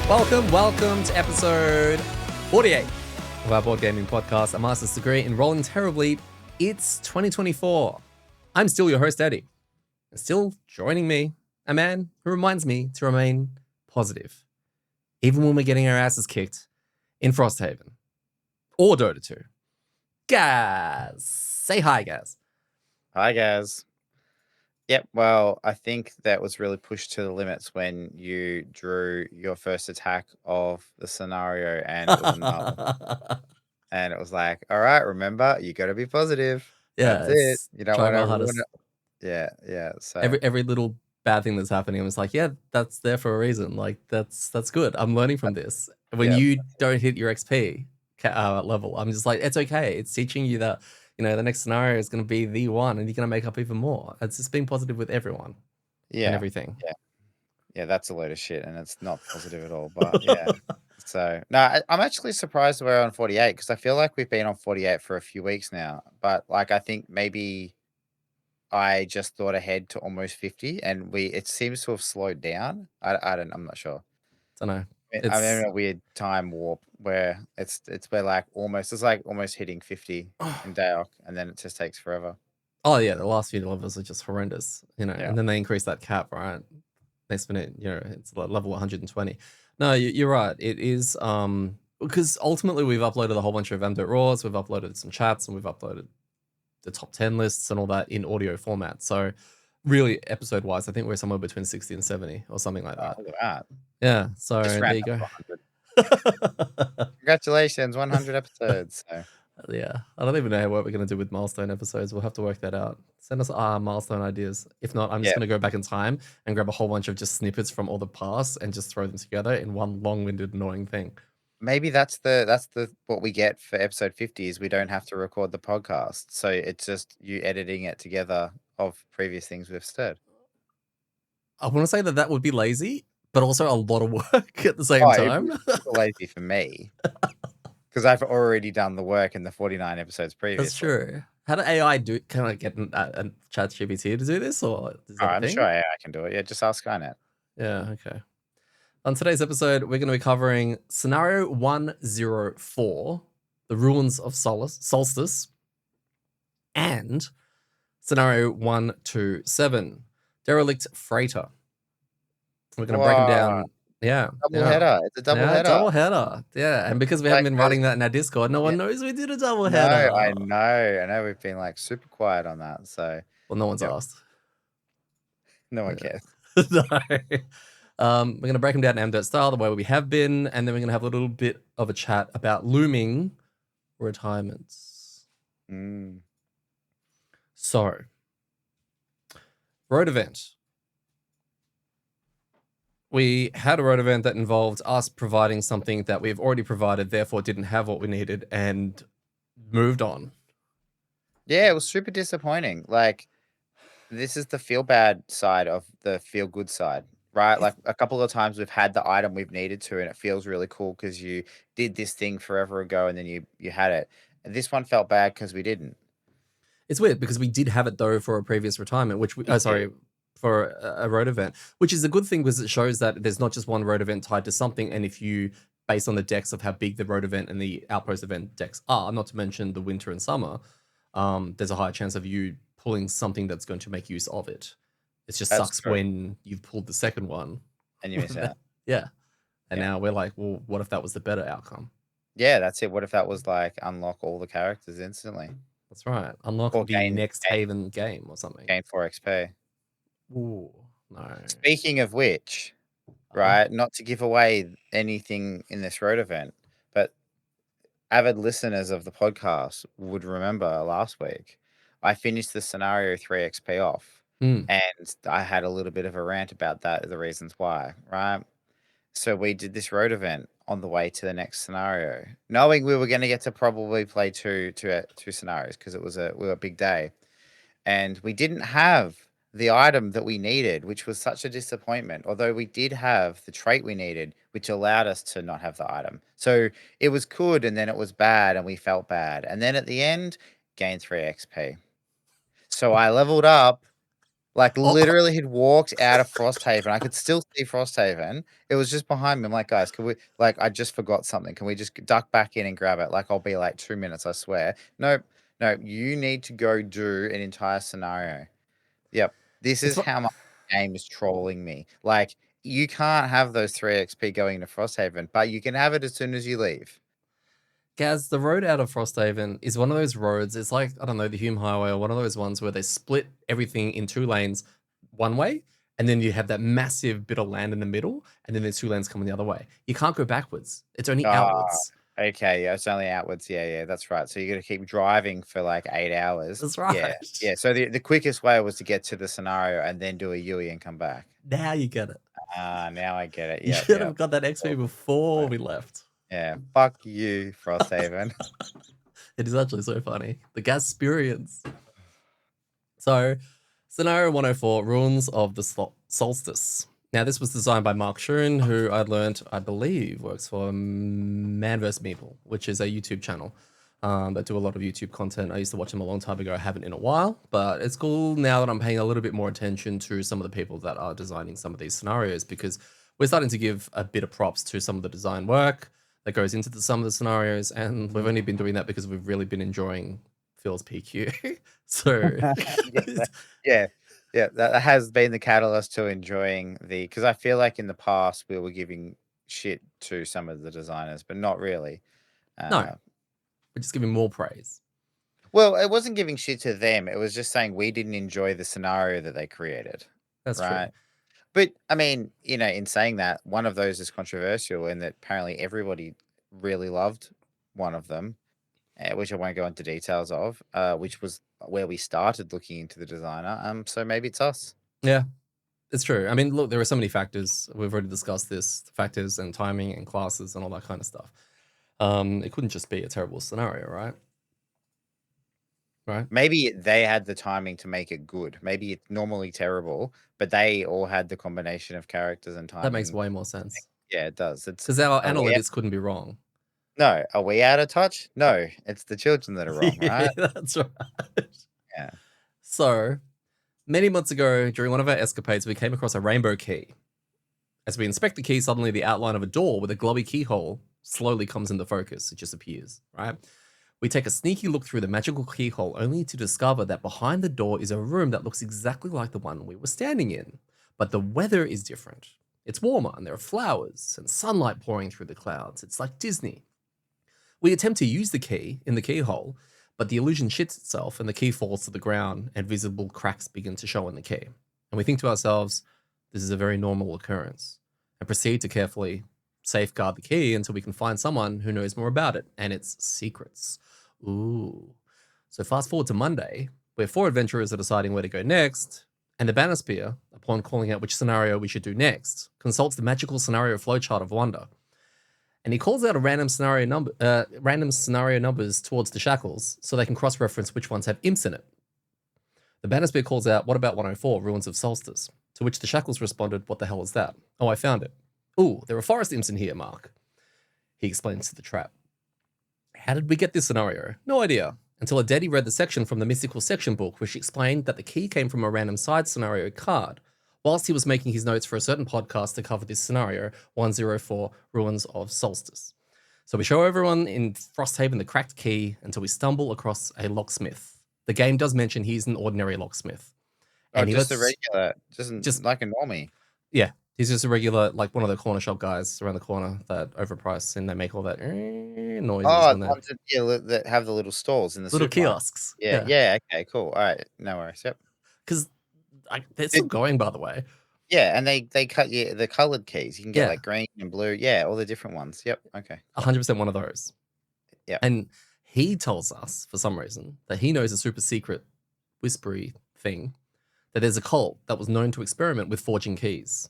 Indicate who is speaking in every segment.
Speaker 1: Welcome to episode 48 of our board gaming podcast, a master's degree in rolling terribly. It's 2024. I'm still your host, Eddie. And still joining me, a man who reminds me to remain positive, even when we're getting our asses kicked in Frosthaven or Dota 2. Gaz, say hi, Gaz.
Speaker 2: Hi, guys. Yep, well, I think that was really pushed to the limits when you drew your first attack of the scenario and it was null. And it was like, all right, remember, you got to be positive.
Speaker 1: Yeah,
Speaker 2: That's it. You don't
Speaker 1: trying
Speaker 2: want
Speaker 1: my
Speaker 2: to ruin
Speaker 1: hardest.
Speaker 2: it. Yeah. So
Speaker 1: Every little bad thing that's happening, I'm just like, yeah, that's there for a reason. Like that's good. I'm learning from this. When
Speaker 2: yeah,
Speaker 1: you don't hit your XP level, I'm just like, it's okay. It's teaching you that the next scenario is going to be the one, and you're going to make up even more. It's just being positive with everyone and
Speaker 2: yeah,
Speaker 1: everything.
Speaker 2: yeah, that's a load of shit and it's not positive at all. But yeah. So no, I'm actually surprised we're on 48 because I feel like we've been on 48 for a few weeks now. But like, I think maybe I just thought ahead to almost 50 and it seems to have slowed down. I'm not sure.
Speaker 1: Don't know.
Speaker 2: I'm in
Speaker 1: It's
Speaker 2: a weird time warp where we're like it's like almost hitting 50 in Daok and then it just takes forever.
Speaker 1: oh yeah, the last few levels are just horrendous,
Speaker 2: Yeah.
Speaker 1: and then they increase that cap, right? Next minute, it's level 120. No, you're right. It is because ultimately we've uploaded a whole bunch of amDirt raws, we've uploaded some chats, and we've uploaded the top 10 lists and all that in audio format. So really, episode wise, I think we're somewhere between 60 and 70 or something like that.
Speaker 2: Look at that.
Speaker 1: Yeah. So
Speaker 2: Just
Speaker 1: there
Speaker 2: ran
Speaker 1: you go.
Speaker 2: up to 100. Congratulations, 100 episodes. So.
Speaker 1: Yeah, I don't even know what we're going to do with milestone episodes. We'll have to work that out. Send us milestone ideas. If not, I'm just going to go back in time and grab a whole bunch of just snippets from all the past and just throw them together in one long-winded, annoying thing.
Speaker 2: Maybe that's the what we get for episode 50 is we don't have to record the podcast. So it's just you editing it together of previous things we've said.
Speaker 1: I want to say that would be lazy, but also a lot of work at the same time.
Speaker 2: It's lazy for me. Because I've already done the work in the 49 episodes previously.
Speaker 1: That's true. How do AI do? Can I get a ChatGPT to do this, or is that a
Speaker 2: I'm
Speaker 1: thing?
Speaker 2: sure AI can do it. Yeah, just ask Skynet.
Speaker 1: Yeah. Okay. On today's episode, we're going to be covering scenario 104, the ruins of Solstice, and scenario 127, derelict freighter. We're going to break them down. Yeah.
Speaker 2: Double header. It's a double header.
Speaker 1: Double header. Yeah. And because we haven't been writing that in our Discord, no one knows we did a double header.
Speaker 2: I know. We've been like super quiet on that. So,
Speaker 1: well, no one's asked.
Speaker 2: No one cares.
Speaker 1: No. We're going to break them down in amDirt style, the way we have been, and then we're going to have a little bit of a chat about looming retirements. So, road event. We had a road event that involved us providing something that we've already provided, therefore didn't have what we needed, and moved on.
Speaker 2: Yeah, it was super disappointing. Like, this is the feel bad side of the feel good side, right? Like a couple of times we've had the item we've needed to, and it feels really cool because you did this thing forever ago and then you had it. And this one felt bad because we didn't.
Speaker 1: It's weird because we did have it though for a previous retirement, which for a road event, which is a good thing because it shows that there's not just one road event tied to something. And if you, based on the decks of how big the road event and the outpost event decks are, not to mention the winter and summer, there's a higher chance of you pulling something that's going to make use of it. It just sucks when you've pulled the second one.
Speaker 2: And you miss out.
Speaker 1: Yeah. And now we're like, well, what if that was the better outcome?
Speaker 2: Yeah, that's it. What if that was like unlock all the characters instantly?
Speaker 1: That's right. Unlock the next Haven game or something.
Speaker 2: Gain 4 XP.
Speaker 1: Ooh, no.
Speaker 2: Speaking of which, right, not to give away anything in this road event, but avid listeners of the podcast would remember last week, I finished the scenario 3 XP off, and I had a little bit of a rant about that, the reasons why, right? So we did this road event on the way to the next scenario, knowing we were going to get to probably play two scenarios because it was a big day, and we didn't have the item that we needed, which was such a disappointment. Although we did have the trait we needed, which allowed us to not have the item. So it was good, and then it was bad, and we felt bad. And then at the end, gained 3 XP. So I leveled up Like,
Speaker 1: Oh,
Speaker 2: literally, he'd walked out of Frosthaven. I could still see Frosthaven. It was just behind me. I'm like, guys, can we, like, I just forgot something. Can we just duck back in and grab it? Like, I'll be like 2 minutes, I swear. Nope. No, you need to go do an entire scenario. Yep. This
Speaker 1: it's
Speaker 2: is how much the game is trolling me. Like, you can't have those 3 XP going into Frosthaven, but you can have it as soon as you leave.
Speaker 1: Gaz, the road out of Frosthaven is one of those roads. It's like, I don't know, the Hume Highway or one of those ones where they split everything in 2 lanes one way, and then you have that massive bit of land in the middle, and then there's 2 lanes coming the other way. You can't go backwards. It's only
Speaker 2: Ah,
Speaker 1: outwards.
Speaker 2: okay. Yeah, it's only outwards. Yeah, that's right. So you got to keep driving for like 8 hours.
Speaker 1: That's right.
Speaker 2: Yeah. So the quickest way was to get to the scenario and then do a Yui and come back.
Speaker 1: Now you get it.
Speaker 2: Now I get it.
Speaker 1: You
Speaker 2: Yeah,
Speaker 1: should have got that XP before we left.
Speaker 2: yeah. Fuck you, Frosthaven.
Speaker 1: It is actually so funny. The gas experience. So, scenario 104, Ruins of the Solstice. Now, this was designed by Mark Schoen, who I learned, I believe, works for Man vs. Meeple, which is a YouTube channel that do a lot of YouTube content. I used to watch them a long time ago. I haven't in a while, but it's cool now that I'm paying a little bit more attention to some of the people that are designing some of these scenarios, because we're starting to give a bit of props to some of the design work that goes into some of the scenarios, and we've only been doing that because we've really been enjoying Phil's PQ. So
Speaker 2: yeah, that has been the catalyst to enjoying because I feel like in the past we were giving shit to some of the designers, but not really.
Speaker 1: No, we're just giving more praise.
Speaker 2: Well, it wasn't giving shit to them. It was just saying we didn't enjoy the scenario that they created.
Speaker 1: That's
Speaker 2: right?
Speaker 1: true.
Speaker 2: But I mean, in saying that, one of those is controversial in that apparently everybody really loved one of them, which I won't go into details of, which was where we started looking into the designer. So maybe it's us.
Speaker 1: Yeah, it's true. I mean, look, there are so many factors. We've already discussed this, factors and timing and classes and all that kind of stuff. It couldn't just be a terrible scenario, right? Right?
Speaker 2: Maybe they had the timing to make it good. Maybe it's normally terrible, but they all had the combination of characters and timing.
Speaker 1: That makes way more sense.
Speaker 2: Yeah, it does.
Speaker 1: Because our analytics couldn't be wrong.
Speaker 2: No, are we out of touch? No, it's the children that are wrong, right?
Speaker 1: That's right.
Speaker 2: Yeah.
Speaker 1: So, many months ago, during one of our escapades, we came across a rainbow key. As we inspect the key, suddenly the outline of a door with a glowy keyhole slowly comes into focus. It just appears, right? We take a sneaky look through the magical keyhole only to discover that behind the door is a room that looks exactly like the one we were standing in. But the weather is different. It's warmer and there are flowers and sunlight pouring through the clouds. It's like Disney. We attempt to use the key in the keyhole, but the illusion shits itself and the key falls to the ground and visible cracks begin to show in the key. And we think to ourselves, this is a very normal occurrence, and proceed to carefully safeguard the key until we can find someone who knows more about it and its secrets. Ooh. So fast forward to Monday, where 4 adventurers are deciding where to go next, and the Banosphere, upon calling out which scenario we should do next, consults the magical scenario flowchart of Wonder. And he calls out a random scenario numbers towards the shackles so they can cross-reference which ones have imps in it. The Banosphere calls out, what about 104, Ruins of Solstice? To which the shackles responded, what the hell is that? Oh, I found it. Ooh, there are forest imps in here, Mark. He explains to the trap. How did we get this scenario? No idea. Until Adeti read the section from the mystical section book, which explained that the key came from a random side scenario card, whilst he was making his notes for a certain podcast to cover this scenario, 104 Ruins of Solstice. So we show everyone in Frosthaven the cracked key until we stumble across a locksmith. The game does mention he's an ordinary locksmith.
Speaker 2: And just a regular, just like a normie.
Speaker 1: Yeah, he's just a regular, like one of the corner shop guys around the corner that overprice and they make all that noises.
Speaker 2: Oh, that have the little stalls in the
Speaker 1: little kiosks.
Speaker 2: Yeah. Okay, cool. All right, no worries. Yep.
Speaker 1: Because they're still going, by the way.
Speaker 2: Yeah, and they cut you the colored keys. You can get like green and blue. Yeah, all the different ones. Yep. Okay.
Speaker 1: 100% one of those.
Speaker 2: Yeah.
Speaker 1: And he tells us, for some reason, that he knows a super secret, whispery thing, that there's a cult that was known to experiment with forging keys.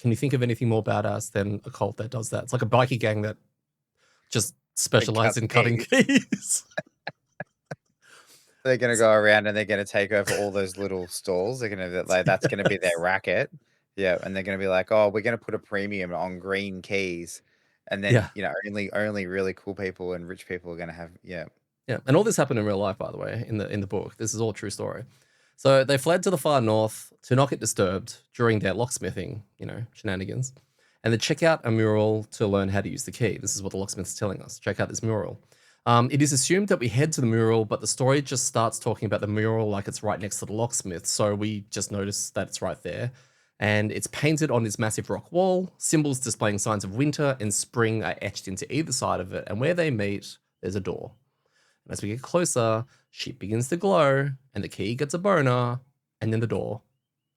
Speaker 1: Can you think of anything more badass than a cult that does that? It's like a bikie gang that just specializes in cutting keys.
Speaker 2: They're gonna go around and they're gonna take over all those little stalls. They're gonna that's gonna be their racket. Yeah, and they're gonna be like, oh, we're gonna put a premium on green keys, and then only really cool people and rich people are gonna have. Yeah.
Speaker 1: And all this happened in real life, by the way, in the book. This is all a true story. So they fled to the far north to not get disturbed during their locksmithing, shenanigans, and they check out a mural to learn how to use the key. This is what the locksmith's telling us. Check out this mural. It is assumed that we head to the mural, but the story just starts talking about the mural like it's right next to the locksmith. So we just notice that it's right there. And it's painted on this massive rock wall. Symbols displaying signs of winter and spring are etched into either side of it. And where they meet, there's a door. And as we get closer, shit begins to glow, and the key gets a boner, and then the door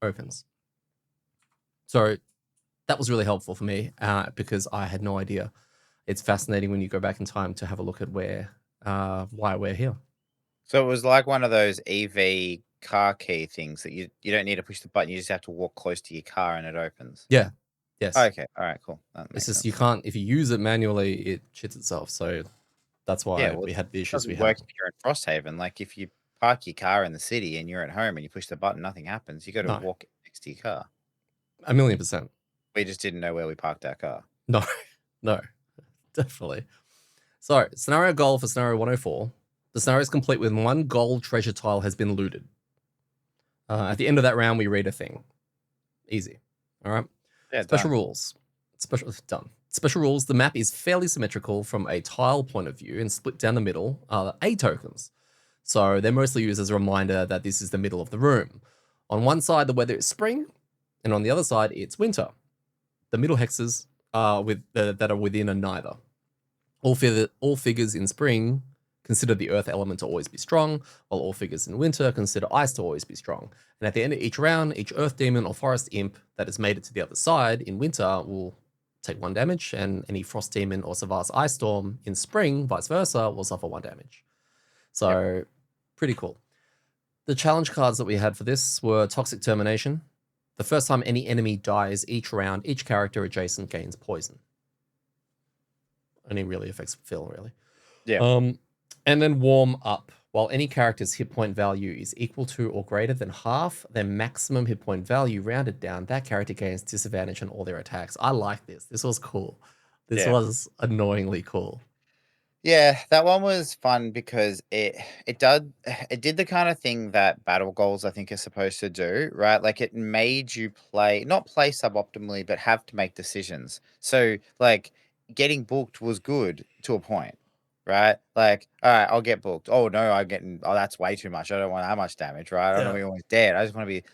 Speaker 1: opens. So that was really helpful for me because I had no idea. It's fascinating when you go back in time to have a look at why we're here.
Speaker 2: So it was like one of those EV car key things that you don't need to push the button. You just have to walk close to your car and it opens.
Speaker 1: Yeah. Yes.
Speaker 2: Okay. All right. Cool. That
Speaker 1: It's
Speaker 2: makes
Speaker 1: just
Speaker 2: sense.
Speaker 1: you can't, if you use it manually, it shits itself. So that's why
Speaker 2: Yeah, well,
Speaker 1: we had the
Speaker 2: It
Speaker 1: issues we
Speaker 2: doesn't work
Speaker 1: had.
Speaker 2: if you're in Frosthaven. Like if you park your car in the city and you're at home and you push the button, nothing happens. You got to
Speaker 1: No,
Speaker 2: walk next to your car.
Speaker 1: 1,000,000%.
Speaker 2: We just didn't know where we parked our car.
Speaker 1: No, no, definitely. So, scenario goal for scenario 104. The scenario is complete when one gold treasure tile has been looted. At the end of that round, we read a thing. Easy. All right.
Speaker 2: Yeah,
Speaker 1: Special
Speaker 2: done.
Speaker 1: rules. Done. Special rules. The map is fairly symmetrical from a tile point of view and split down the middle are A tokens. So they're mostly used as a reminder that this is the middle of the room. On one side, the weather is spring, and on the other side, it's winter. The middle hexes that are within are neither. All figures in spring consider the earth element to always be strong, while all figures in winter consider ice to always be strong. And at the end of each round, each earth demon or forest imp that has made it to the other side in winter will take 1 damage, and any frost demon or Savas ice storm in spring, vice versa, will suffer 1 damage. So, pretty cool. The challenge cards that we had for this were Toxic Termination. The first time any enemy dies each round, each character adjacent gains poison. Only really affects Phil, really.
Speaker 2: Yeah.
Speaker 1: And then Warm Up. While any character's hit point value is equal to or greater than half their maximum hit point value rounded down, that character gains disadvantage on all their attacks. I like this. This was cool. This was annoyingly cool.
Speaker 2: Yeah, that one was fun because it did the kind of thing that battle goals I think are supposed to do, right? Like it made you not play suboptimally, but have to make decisions. So like getting booked was good to a point, right? Like, all right, I'll get booked. Oh no, that's way too much. I don't want that much damage, right? I don't want to be almost dead. I just want to be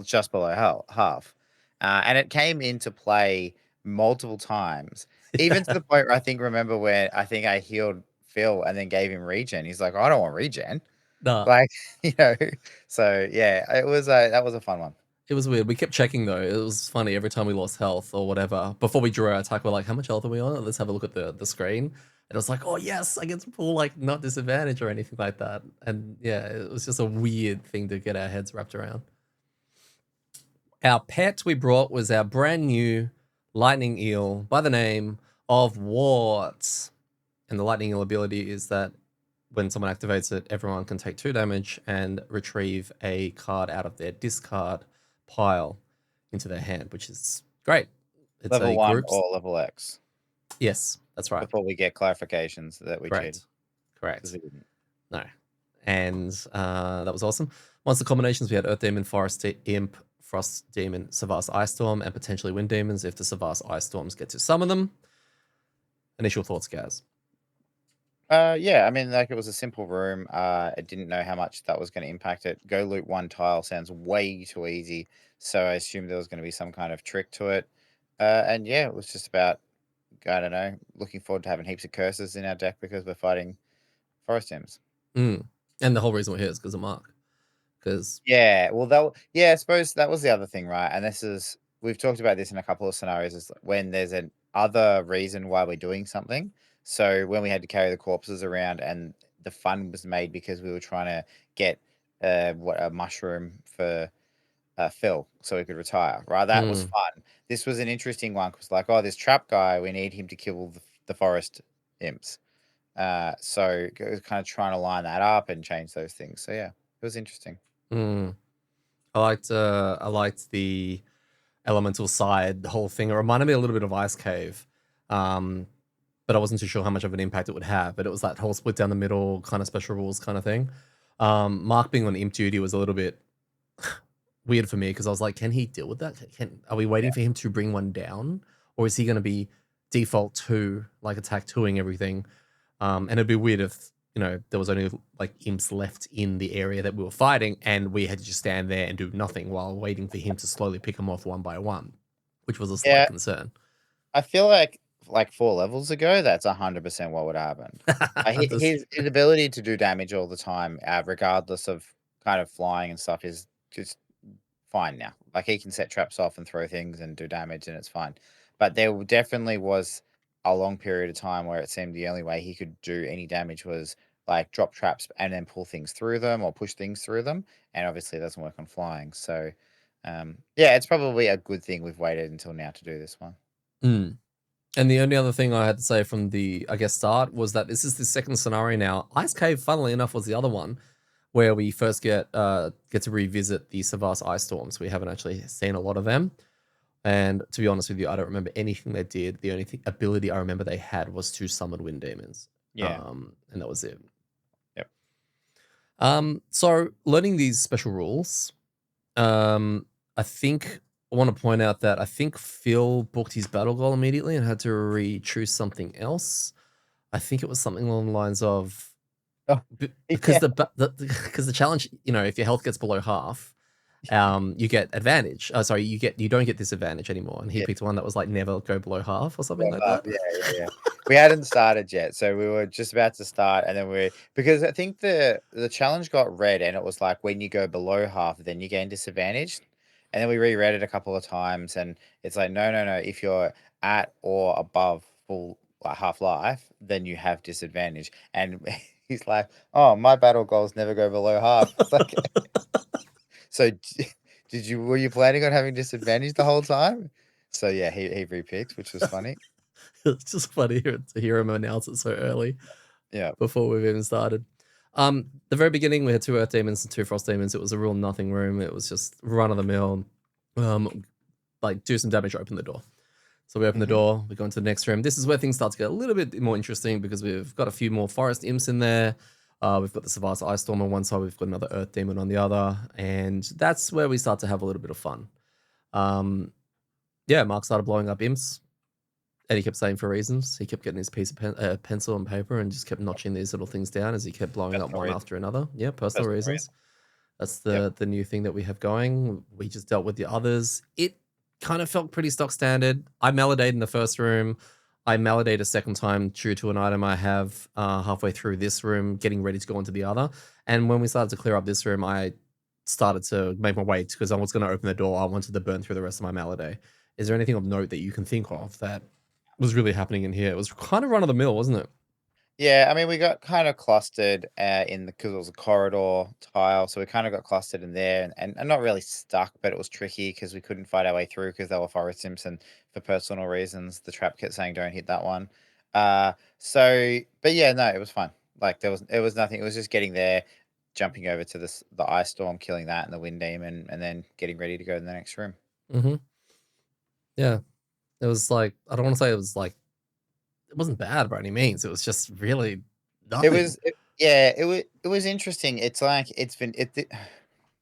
Speaker 2: just below half. And it came into play multiple times. Even to the point where remember when I think I healed Phil and then gave him regen. He's like, I don't want regen.
Speaker 1: Nah.
Speaker 2: Like, so yeah, it was that was a fun one.
Speaker 1: It was weird. We kept checking though. It was funny every time we lost health or whatever. Before we drew our attack, we're like, how much health are we on? Let's have a look at the screen. And it was like, oh yes, I get to pull like not disadvantage or anything like that. And yeah, it was just a weird thing to get our heads wrapped around. Our pet we brought was our brand new lightning eel by the name of Wart. And the lightning eel ability is that when someone activates it, everyone can take 2 damage and retrieve a card out of their discard pile into their hand, which is great. It's
Speaker 2: level 1
Speaker 1: groups.
Speaker 2: or level X.
Speaker 1: Yes, that's right.
Speaker 2: Before we get clarifications that we cheated.
Speaker 1: Correct. No. And that was awesome. Once the combinations, we had Earth Demon, Forest Imp, Frost Demon, Savas Ice Storm, and potentially Wind Demons if the Savas Ice Storms get to summon them. Initial thoughts, guys?
Speaker 2: Yeah, I mean, like it was a simple room. I didn't know how much that was going to impact it. Go loot 1 tile sounds way too easy, so I assumed there was going to be some kind of trick to it. And yeah, it was just about, I don't know, looking forward to having heaps of curses in our deck because we're fighting forest imps.
Speaker 1: And the whole reason we're here is because of Mark. Because
Speaker 2: I suppose that was the other thing, right? And we've talked about this in a couple of scenarios, is when there's an other reason why we're doing something. So when we had to carry the corpses around and the fun was made because we were trying to get a mushroom for Phil so he could retire, right? That was fun. This was an interesting one because like, oh, this trap guy, we need him to kill the forest imps. So it was kind of trying to line that up and change those things. So yeah, it was interesting.
Speaker 1: I liked the elemental side, the whole thing. It reminded me a little bit of Ice Cave. But I wasn't too sure how much of an impact it would have. But it was that whole split down the middle kind of special rules kind of thing. Mark being on imp duty was a little bit weird for me because I was like, can he deal with that? Are we waiting for him to bring one down, or is he going to be default two, like attack twoing everything? And it'd be weird if there was only like imps left in the area that we were fighting, and we had to just stand there and do nothing while waiting for him to slowly pick them off one by one, which was a slight
Speaker 2: Yeah,
Speaker 1: concern.
Speaker 2: I feel like 4 levels ago, that's 100% what would happen. His ability to do damage all the time, regardless of kind of flying and stuff, is just fine now. Like, he can set traps off and throw things and do damage, and it's fine. But definitely was a long period of time where it seemed the only way he could do any damage was, like, drop traps and then pull things through them or push things through them, and obviously it doesn't work on flying. So, yeah, it's probably a good thing we've waited until now to do this one.
Speaker 1: Mm. And the only other thing I had to say from the, I guess, start was that this is the second scenario now. Ice Cave, funnily enough, was the other one where we first get to revisit the Savas Ice Storms. We haven't actually seen a lot of them. And to be honest with you, I don't remember anything they did. The only ability I remember they had was to summon wind demons.
Speaker 2: Yeah.
Speaker 1: And that was it.
Speaker 2: Yep.
Speaker 1: So learning these special rules, I think I want to point out that I think Phil booked his battle goal immediately and had to re-choose something else. I think it was something along the lines of because the challenge, if your health gets below half, you get advantage. Sorry, you don't get disadvantage anymore. And he picked one that was like never go below half or something like that.
Speaker 2: Yeah. We hadn't started yet, so we were just about to start, and then because I think the challenge got read, and it was like when you go below half, then you gain disadvantage. And then we reread it a couple of times, and it's like, no. If you're at or above full half life, then you have disadvantage. And he's like, "Oh, my battle goals never go below half." It's like, so were you planning on having disadvantage the whole time? So yeah, he repicked, which was funny.
Speaker 1: It's just funny to hear him announce it so early.
Speaker 2: Yeah.
Speaker 1: Before we've even started. The very beginning, we had 2 Earth Demons and 2 Frost Demons. It was a real nothing room. It was just run of the mill. Like do some damage, open the door. So we open the door, we go into the next room. This is where things start to get a little bit more interesting because we've got a few more forest imps in there. We've got the Savas Ice Storm on one side, we've got another Earth Demon on the other, and that's where we start to have a little bit of fun. Mark started blowing up imps. Eddie kept saying for reasons. He kept getting his piece of pencil and paper and just kept notching these little things down as he kept blowing up one after another. Yeah, personal reasons. That's the new thing that we have going. We just dealt with the others. It kind of felt pretty stock standard. I melodayed in the first room. I melodayed a second time due to an item I have halfway through this room, getting ready to go into the other. And when we started to clear up this room, I started to make my way because I was going to open the door. I wanted to burn through the rest of my melody. Is there anything of note that you can think of that was really happening in here? It was kind of run of the mill, wasn't it?
Speaker 2: Yeah, I mean, we got kind of clustered because it was a corridor tile, so we kind of got clustered in there and not really stuck, but it was tricky because we couldn't fight our way through because they were forest imps, and for personal reasons, the trap kept saying don't hit that one. But yeah, no, it was fun. Like it was nothing. It was just getting there, jumping over to the ice storm, killing that, and the wind demon, and then getting ready to go in the next room.
Speaker 1: Yeah, it was like, I don't want to say it was like, it wasn't bad by any means. It was just really nothing.
Speaker 2: It was interesting. It's like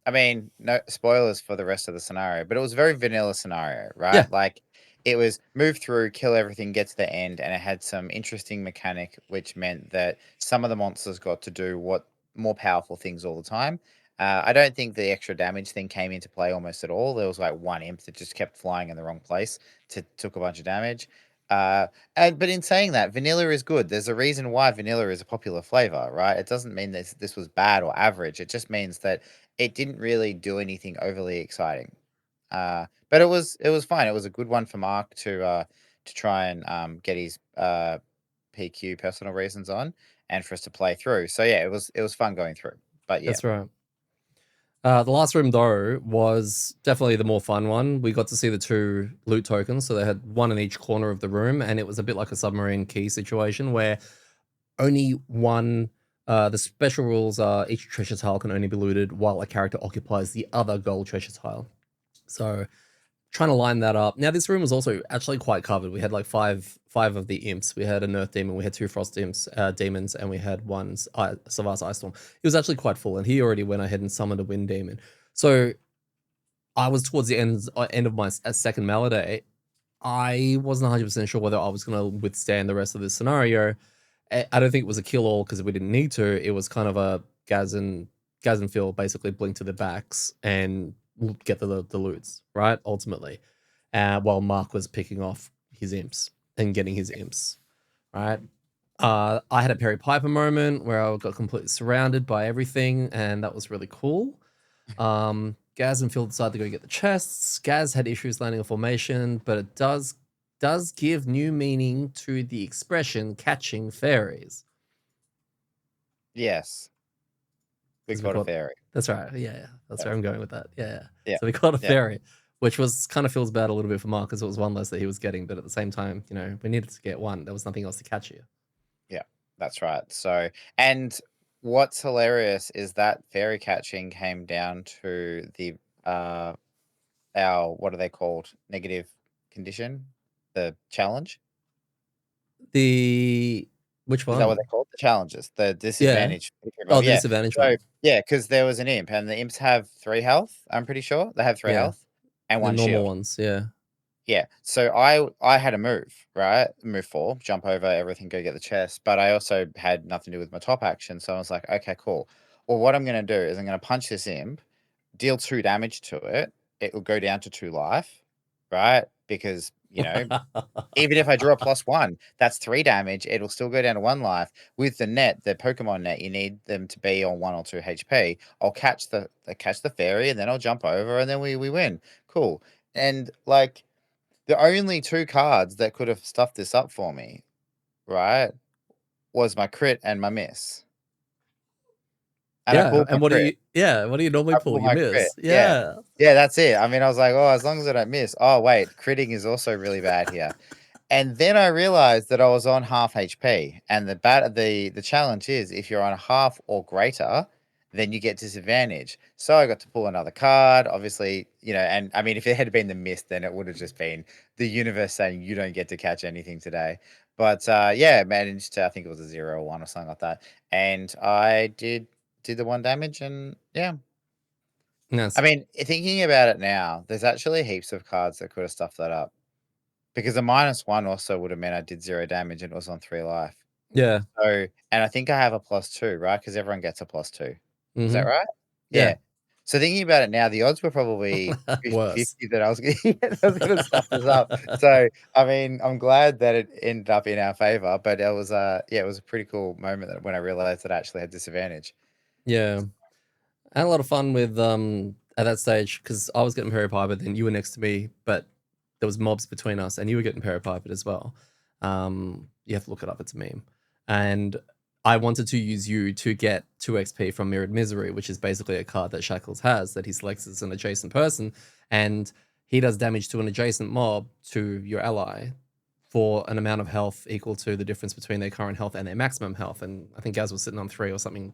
Speaker 2: I mean, no spoilers for the rest of the scenario, but it was a very vanilla scenario, right?
Speaker 1: Yeah.
Speaker 2: Like it was move through, kill everything, get to the end, and it had some interesting mechanic, which meant that some of the monsters got to do what more powerful things all the time. I don't think the extra damage thing came into play almost at all. There was like one imp that just kept flying in the wrong place took a bunch of damage. But in saying that, vanilla is good. There's a reason why vanilla is a popular flavor, right? It doesn't mean this was bad or average. It just means that it didn't really do anything overly exciting. But it was fine. It was a good one for Mark to try and get his PQ personal reasons on, and for us to play through. So yeah, it was fun going through. But yeah,
Speaker 1: That's right. The last room, though, was definitely the more fun one. We got to see the 2 loot tokens. So they had one in each corner of the room. And it was a bit like a submarine key situation where only one, the special rules are each treasure tile can only be looted while a character occupies the other gold treasure tile. So trying to line that up. Now, this room was also actually quite covered. We had like five of the imps. We had an earth demon, we had 2 frost imps, demons, and we had one Savas Ice Storm. It was actually quite full, and he already went ahead and summoned a wind demon. So I was towards the end of my second Melody. I wasn't 100% sure whether I was going to withstand the rest of this scenario. I don't think it was a kill-all because we didn't need to. It was kind of a Gaz and Phil basically blink to their backs and get the loots, right? Ultimately. While Mark was picking off his imps and getting his imps, right? I had a Perry Piper moment where I got completely surrounded by everything, and that was really cool. Gaz and Phil decided to go get the chests. Gaz had issues landing a formation, but it does give new meaning to the expression catching fairies.
Speaker 2: Yes. We caught a fairy.
Speaker 1: That's right. Yeah. That's where I'm going with that. Yeah.
Speaker 2: Yeah.
Speaker 1: So we caught a fairy, which was kind of feels bad a little bit for Mark because it was one less that he was getting, but at the same time, we needed to get one. There was nothing else to catch you.
Speaker 2: Yeah, that's right. So, and what's hilarious is that fairy catching came down to the our what are they called? Negative condition, the challenge.
Speaker 1: Which one?
Speaker 2: Is that what they're called? The challenges, the
Speaker 1: Yeah.
Speaker 2: disadvantage.
Speaker 1: Oh, the disadvantage
Speaker 2: So
Speaker 1: one.
Speaker 2: yeah, because there was an imp, and the imps have 3 health. I'm pretty sure they have 3 health and
Speaker 1: The
Speaker 2: 1
Speaker 1: normal
Speaker 2: shield.
Speaker 1: ones, yeah.
Speaker 2: Yeah. So I had a move, right? Move 4, jump over everything, go get the chest. But I also had nothing to do with my top action. So I was like, okay, cool. Well, what I'm going to do is I'm going to punch this imp, deal 2 damage to it. It will go down to 2 life, right? Because, even if I draw a +1, that's 3 damage. It'll still go down to 1 life. With the net, the Pokemon net, you need them to be on 1 or 2 HP. I'll catch the fairy, and then I'll jump over, and then we win. Cool. And like, the only 2 cards that could have stuffed this up for me, right, was my crit and my miss. And I pulled my
Speaker 1: what
Speaker 2: crit.
Speaker 1: do you normally
Speaker 2: I
Speaker 1: pull?
Speaker 2: pulled
Speaker 1: You
Speaker 2: my
Speaker 1: miss.
Speaker 2: crit.
Speaker 1: Yeah.
Speaker 2: Yeah, that's it. I mean, I was like, "Oh, as long as I don't miss." Oh, wait, critting is also really bad here. And then I realized that I was on half HP, and the challenge is if you're on half or greater, then you get disadvantage. So I got to pull another card, obviously, and I mean, if it had been the mist, then it would have just been the universe saying you don't get to catch anything today. But managed to, I think it was a 0 or 1 or something like that, and I did the 1 damage, and yeah.
Speaker 1: Yes.
Speaker 2: I mean, thinking about it now, there's actually heaps of cards that could have stuffed that up. Because a -1 also would have meant I did 0 damage and it was on 3 life.
Speaker 1: Yeah.
Speaker 2: So, and I think I have a +2, right? Because everyone gets a +2. Is that
Speaker 1: Mm-hmm.
Speaker 2: right?
Speaker 1: Yeah.
Speaker 2: Yeah. So thinking about it now, the odds were probably
Speaker 1: Worse.
Speaker 2: 50-50 that I was gonna stuff this up. So, I mean, I'm glad that it ended up in our favor, but it was it was a pretty cool moment when I realized that I actually had disadvantage.
Speaker 1: Yeah. I had a lot of fun with at that stage because I was getting Peripiped, then you were next to me, but there was mobs between us, and you were getting Peripiped as well. You have to look it up; it's a meme. And I wanted to use you to get 2 XP from Mirrored Misery, which is basically a card that Shackles has that he selects as an adjacent person, and he does damage to an adjacent mob to your ally for an amount of health equal to the difference between their current health and their maximum health. And I think Gaz was sitting on 3 or something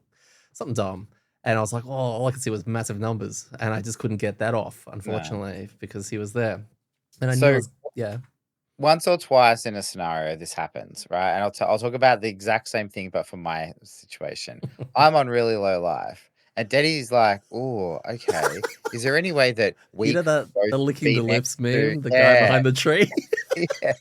Speaker 1: dumb. And I was like, oh, all I could see was massive numbers. And I just couldn't get that off, unfortunately, because he was there. And I knew I was, yeah.
Speaker 2: Once or twice in a scenario, this happens, right? And I'll talk about the exact same thing, but for my situation. I'm on really low life. And Daddy's like, oh, okay. Is there any way that we could
Speaker 1: the
Speaker 2: both
Speaker 1: licking
Speaker 2: be
Speaker 1: the
Speaker 2: next
Speaker 1: lips meme,
Speaker 2: to...
Speaker 1: the guy behind the tree?
Speaker 2: Yeah.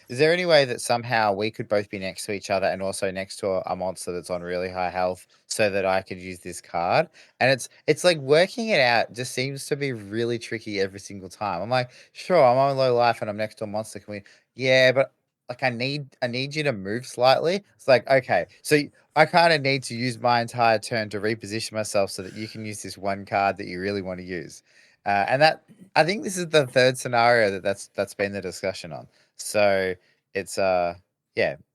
Speaker 2: Is there any way that somehow we could both be next to each other and also next to a monster that's on really high health so that I could use this card? And it's like working it out just seems to be really tricky every single time. I'm like, sure, I'm on low life and I'm next to a monster. Can we? Yeah, but like I need you to move slightly. It's like, okay, so I kind of need to use my entire turn to reposition myself so that you can use this one card that you really want to use. And that I think this is the 3rd scenario that's been the discussion on. So it's that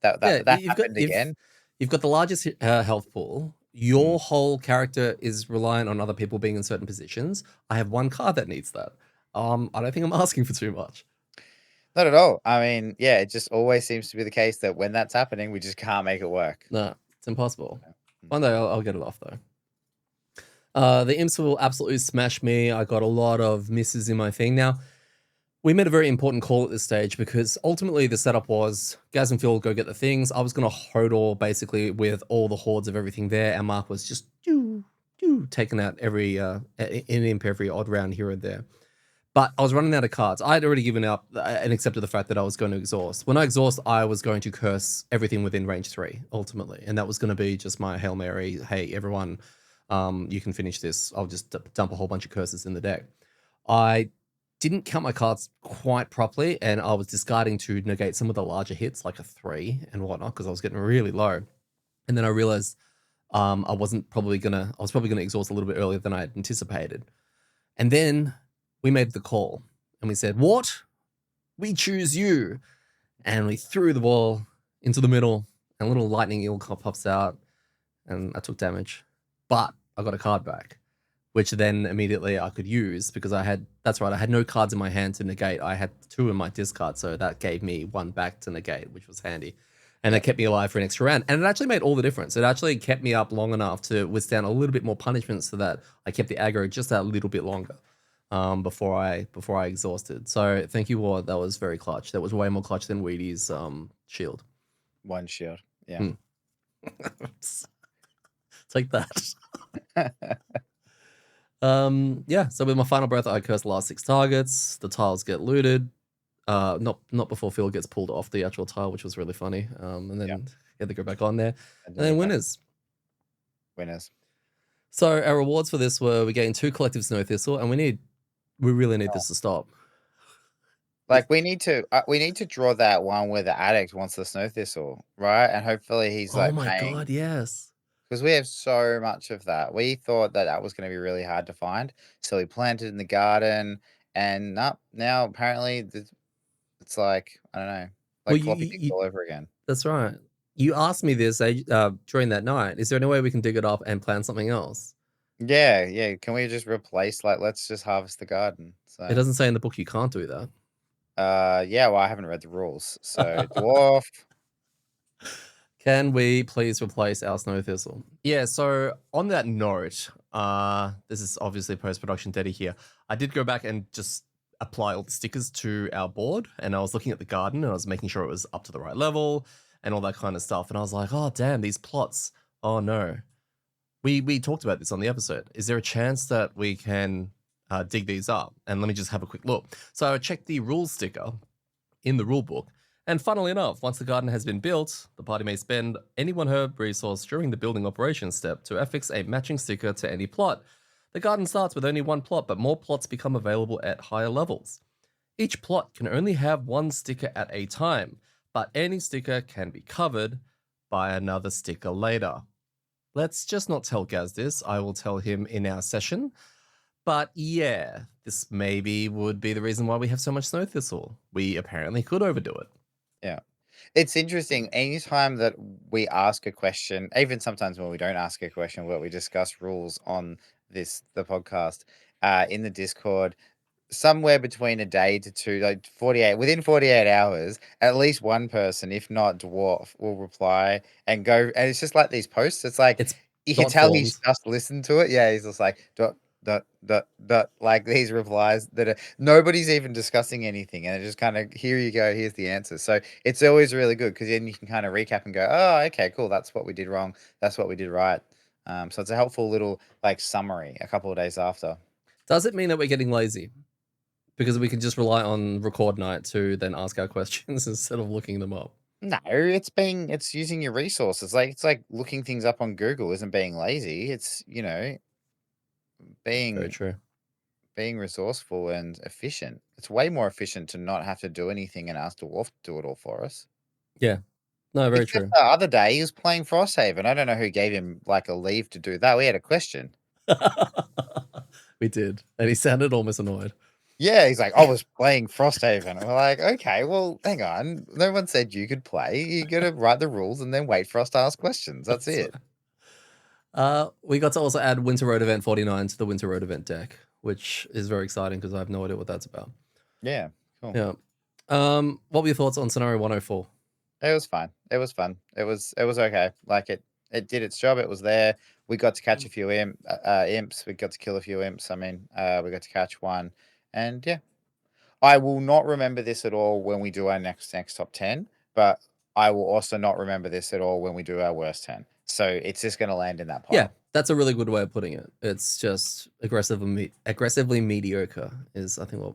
Speaker 2: happened again.
Speaker 1: You've got the largest health pool. Your whole character is reliant on other people being in certain positions. I have 1 card that needs that. I don't think I'm asking for too much.
Speaker 2: Not at all. I mean, yeah, it just always seems to be the case that when that's happening, we just can't make it work.
Speaker 1: No, it's impossible. One day I'll get it off though. The imps will absolutely smash me. I got a lot of misses in my thing. Now, we made a very important call at this stage because ultimately the setup was Gaz and Phil go get the things. I was going to hodl basically with all the hordes of everything there, and Mark was just taking out every an imp every odd round here and there. But I was running out of cards. I had already given up and accepted the fact that I was going to exhaust. When I exhaust, I was going to curse everything within range 3, ultimately. And that was going to be just my Hail Mary. Hey, everyone, you can finish this. I'll just dump a whole bunch of curses in the deck. I didn't count my cards quite properly, and I was discarding to negate some of the larger hits, like a 3 and whatnot, because I was getting really low. And then I realized I was probably gonna exhaust a little bit earlier than I had anticipated. And then we made the call and we said, what? We choose you. And we threw the ball into the middle, and a little lightning eel pops out, and I took damage. But I got a card back, which then immediately I could use because I had no cards in my hand to negate. I had 2 in my discard, so that gave me 1 back to negate, which was handy. And it kept me alive for an extra round. And it actually made all the difference. It actually kept me up long enough to withstand a little bit more punishment so that I kept the aggro just that little bit longer before I exhausted. So thank you, Ward. That was very clutch. That was way more clutch than Weedy's shield.
Speaker 2: 1 shield. Yeah.
Speaker 1: Take that. Yeah, so with my final breath, I curse the last 6 targets. The tiles get looted. Not before Phil gets pulled off the actual tile, which was really funny. And then they go back on there. And then winners. So our rewards for this were we're getting 2 collective snow thistle, and we really need this to stop.
Speaker 2: Like we need to draw that one where the addict wants the snow thistle, right? And hopefully he's like,
Speaker 1: oh my
Speaker 2: paying.
Speaker 1: God, yes.
Speaker 2: Because we have so much of that. We thought that was going to be really hard to find, so we planted in the garden, and now apparently it's like, I don't know, like floppy dicks all over again.
Speaker 1: That's right. You asked me this during that night. Is there any way we can dig it up and plant something else?
Speaker 2: Yeah. Can we just replace, like, let's just harvest the garden? So
Speaker 1: it doesn't say in the book you can't do that.
Speaker 2: Yeah, well, I haven't read the rules. So dwarf.
Speaker 1: Can we please replace our snow thistle? Yeah, so on that note, this is obviously post-production Daddy here. I did go back and just apply all the stickers to our board, and I was looking at the garden and I was making sure it was up to the right level and all that kind of stuff. And I was like, oh damn, these plots. Oh no. We talked about this on the episode. Is there a chance that we can dig these up? And let me just have a quick look. So I checked the rules sticker in the rule book. And funnily enough, once the garden has been built, the party may spend any 1 herb resource during the building operations step to affix a matching sticker to any plot. The garden starts with only 1 plot, but more plots become available at higher levels. Each plot can only have 1 sticker at a time, but any sticker can be covered by another sticker later. Let's just not tell Gaz this. I will tell him in our session. But yeah, this maybe would be the reason why we have so much snow thistle. We apparently could overdo it.
Speaker 2: Yeah. It's interesting. Anytime that we ask a question, even sometimes when we don't ask a question, where we discuss rules on the podcast, in the Discord, somewhere between a day to 2, like within 48 hours, at least one person, if not dwarf, will reply and go. And it's just like these posts. It's like, you can tell he's just listened to it. Yeah, he's just like, like these replies that are nobody's even discussing anything, and it just kind of, here you go, here's the answer. So it's always really good because then you can kind of recap and go, oh, okay, cool, that's what we did wrong, that's what we did right. So it's a helpful little like summary a couple of days after.
Speaker 1: Does it mean that we're getting lazy because we can just rely on record night to then ask our questions instead of looking them up?
Speaker 2: No, it's using your resources. Like, it's like looking things up on Google isn't being lazy. It's,
Speaker 1: Very true.
Speaker 2: being resourceful and efficient. It's way more efficient to not have to do anything and ask Dwarf to do it all for us.
Speaker 1: Yeah. No, very true.
Speaker 2: The other day, he was playing Frosthaven. I don't know who gave him, like, a leave to do that. We had a question.
Speaker 1: We did. And he sounded almost annoyed.
Speaker 2: Yeah, he's like, I was playing Frosthaven. And we're like, okay, well, hang on. No one said you could play. You got to write the rules and then wait for us to ask questions. That's it.
Speaker 1: We got to also add Winter Road Event 49 to the Winter Road Event deck, which is very exciting because I have no idea what that's about.
Speaker 2: Yeah, cool.
Speaker 1: Yeah. What were your thoughts on scenario 104?
Speaker 2: It was fine. It was fun. It was okay. Like, it did its job. It was there. We got to catch a few imps. We got to kill a few imps. I mean, we got to catch one. And yeah, I will not remember this at all when we do our next top 10, but I will also not remember this at all when we do our worst 10. So it's just going to land in that pile.
Speaker 1: Yeah, that's a really good way of putting it. It's just aggressively mediocre is, I think, what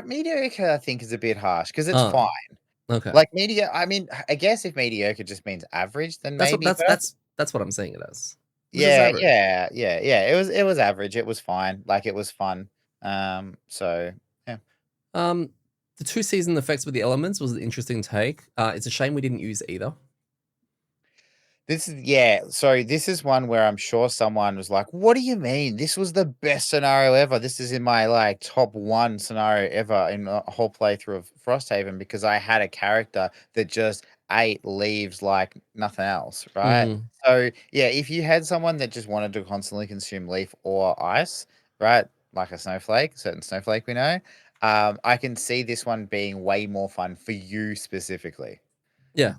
Speaker 2: Mediocre, I think, is a bit harsh because it's
Speaker 1: Oh,
Speaker 2: fine.
Speaker 1: okay.
Speaker 2: Like I mean, I guess if mediocre just means average, then
Speaker 1: That's what
Speaker 2: maybe.
Speaker 1: that's
Speaker 2: But
Speaker 1: that's that's what I'm saying it as, which is
Speaker 2: yeah,
Speaker 1: average.
Speaker 2: yeah, yeah, yeah. It was average. It was fine. Like it was fun. So yeah.
Speaker 1: Um, the two season effects with the elements was an interesting take. It's a shame we didn't use either.
Speaker 2: This is yeah, sorry, this is one where I'm sure someone was like, "What do you mean? This was the best scenario ever. This is in my like top 1 scenario ever in a whole playthrough of Frosthaven because I had a character that just ate leaves like nothing else, right?"
Speaker 1: Mm,
Speaker 2: So, yeah, if you had someone that just wanted to constantly consume leaf or ice, right? Like a snowflake, a certain snowflake we know, I can see this one being way more fun for you specifically.
Speaker 1: yeah,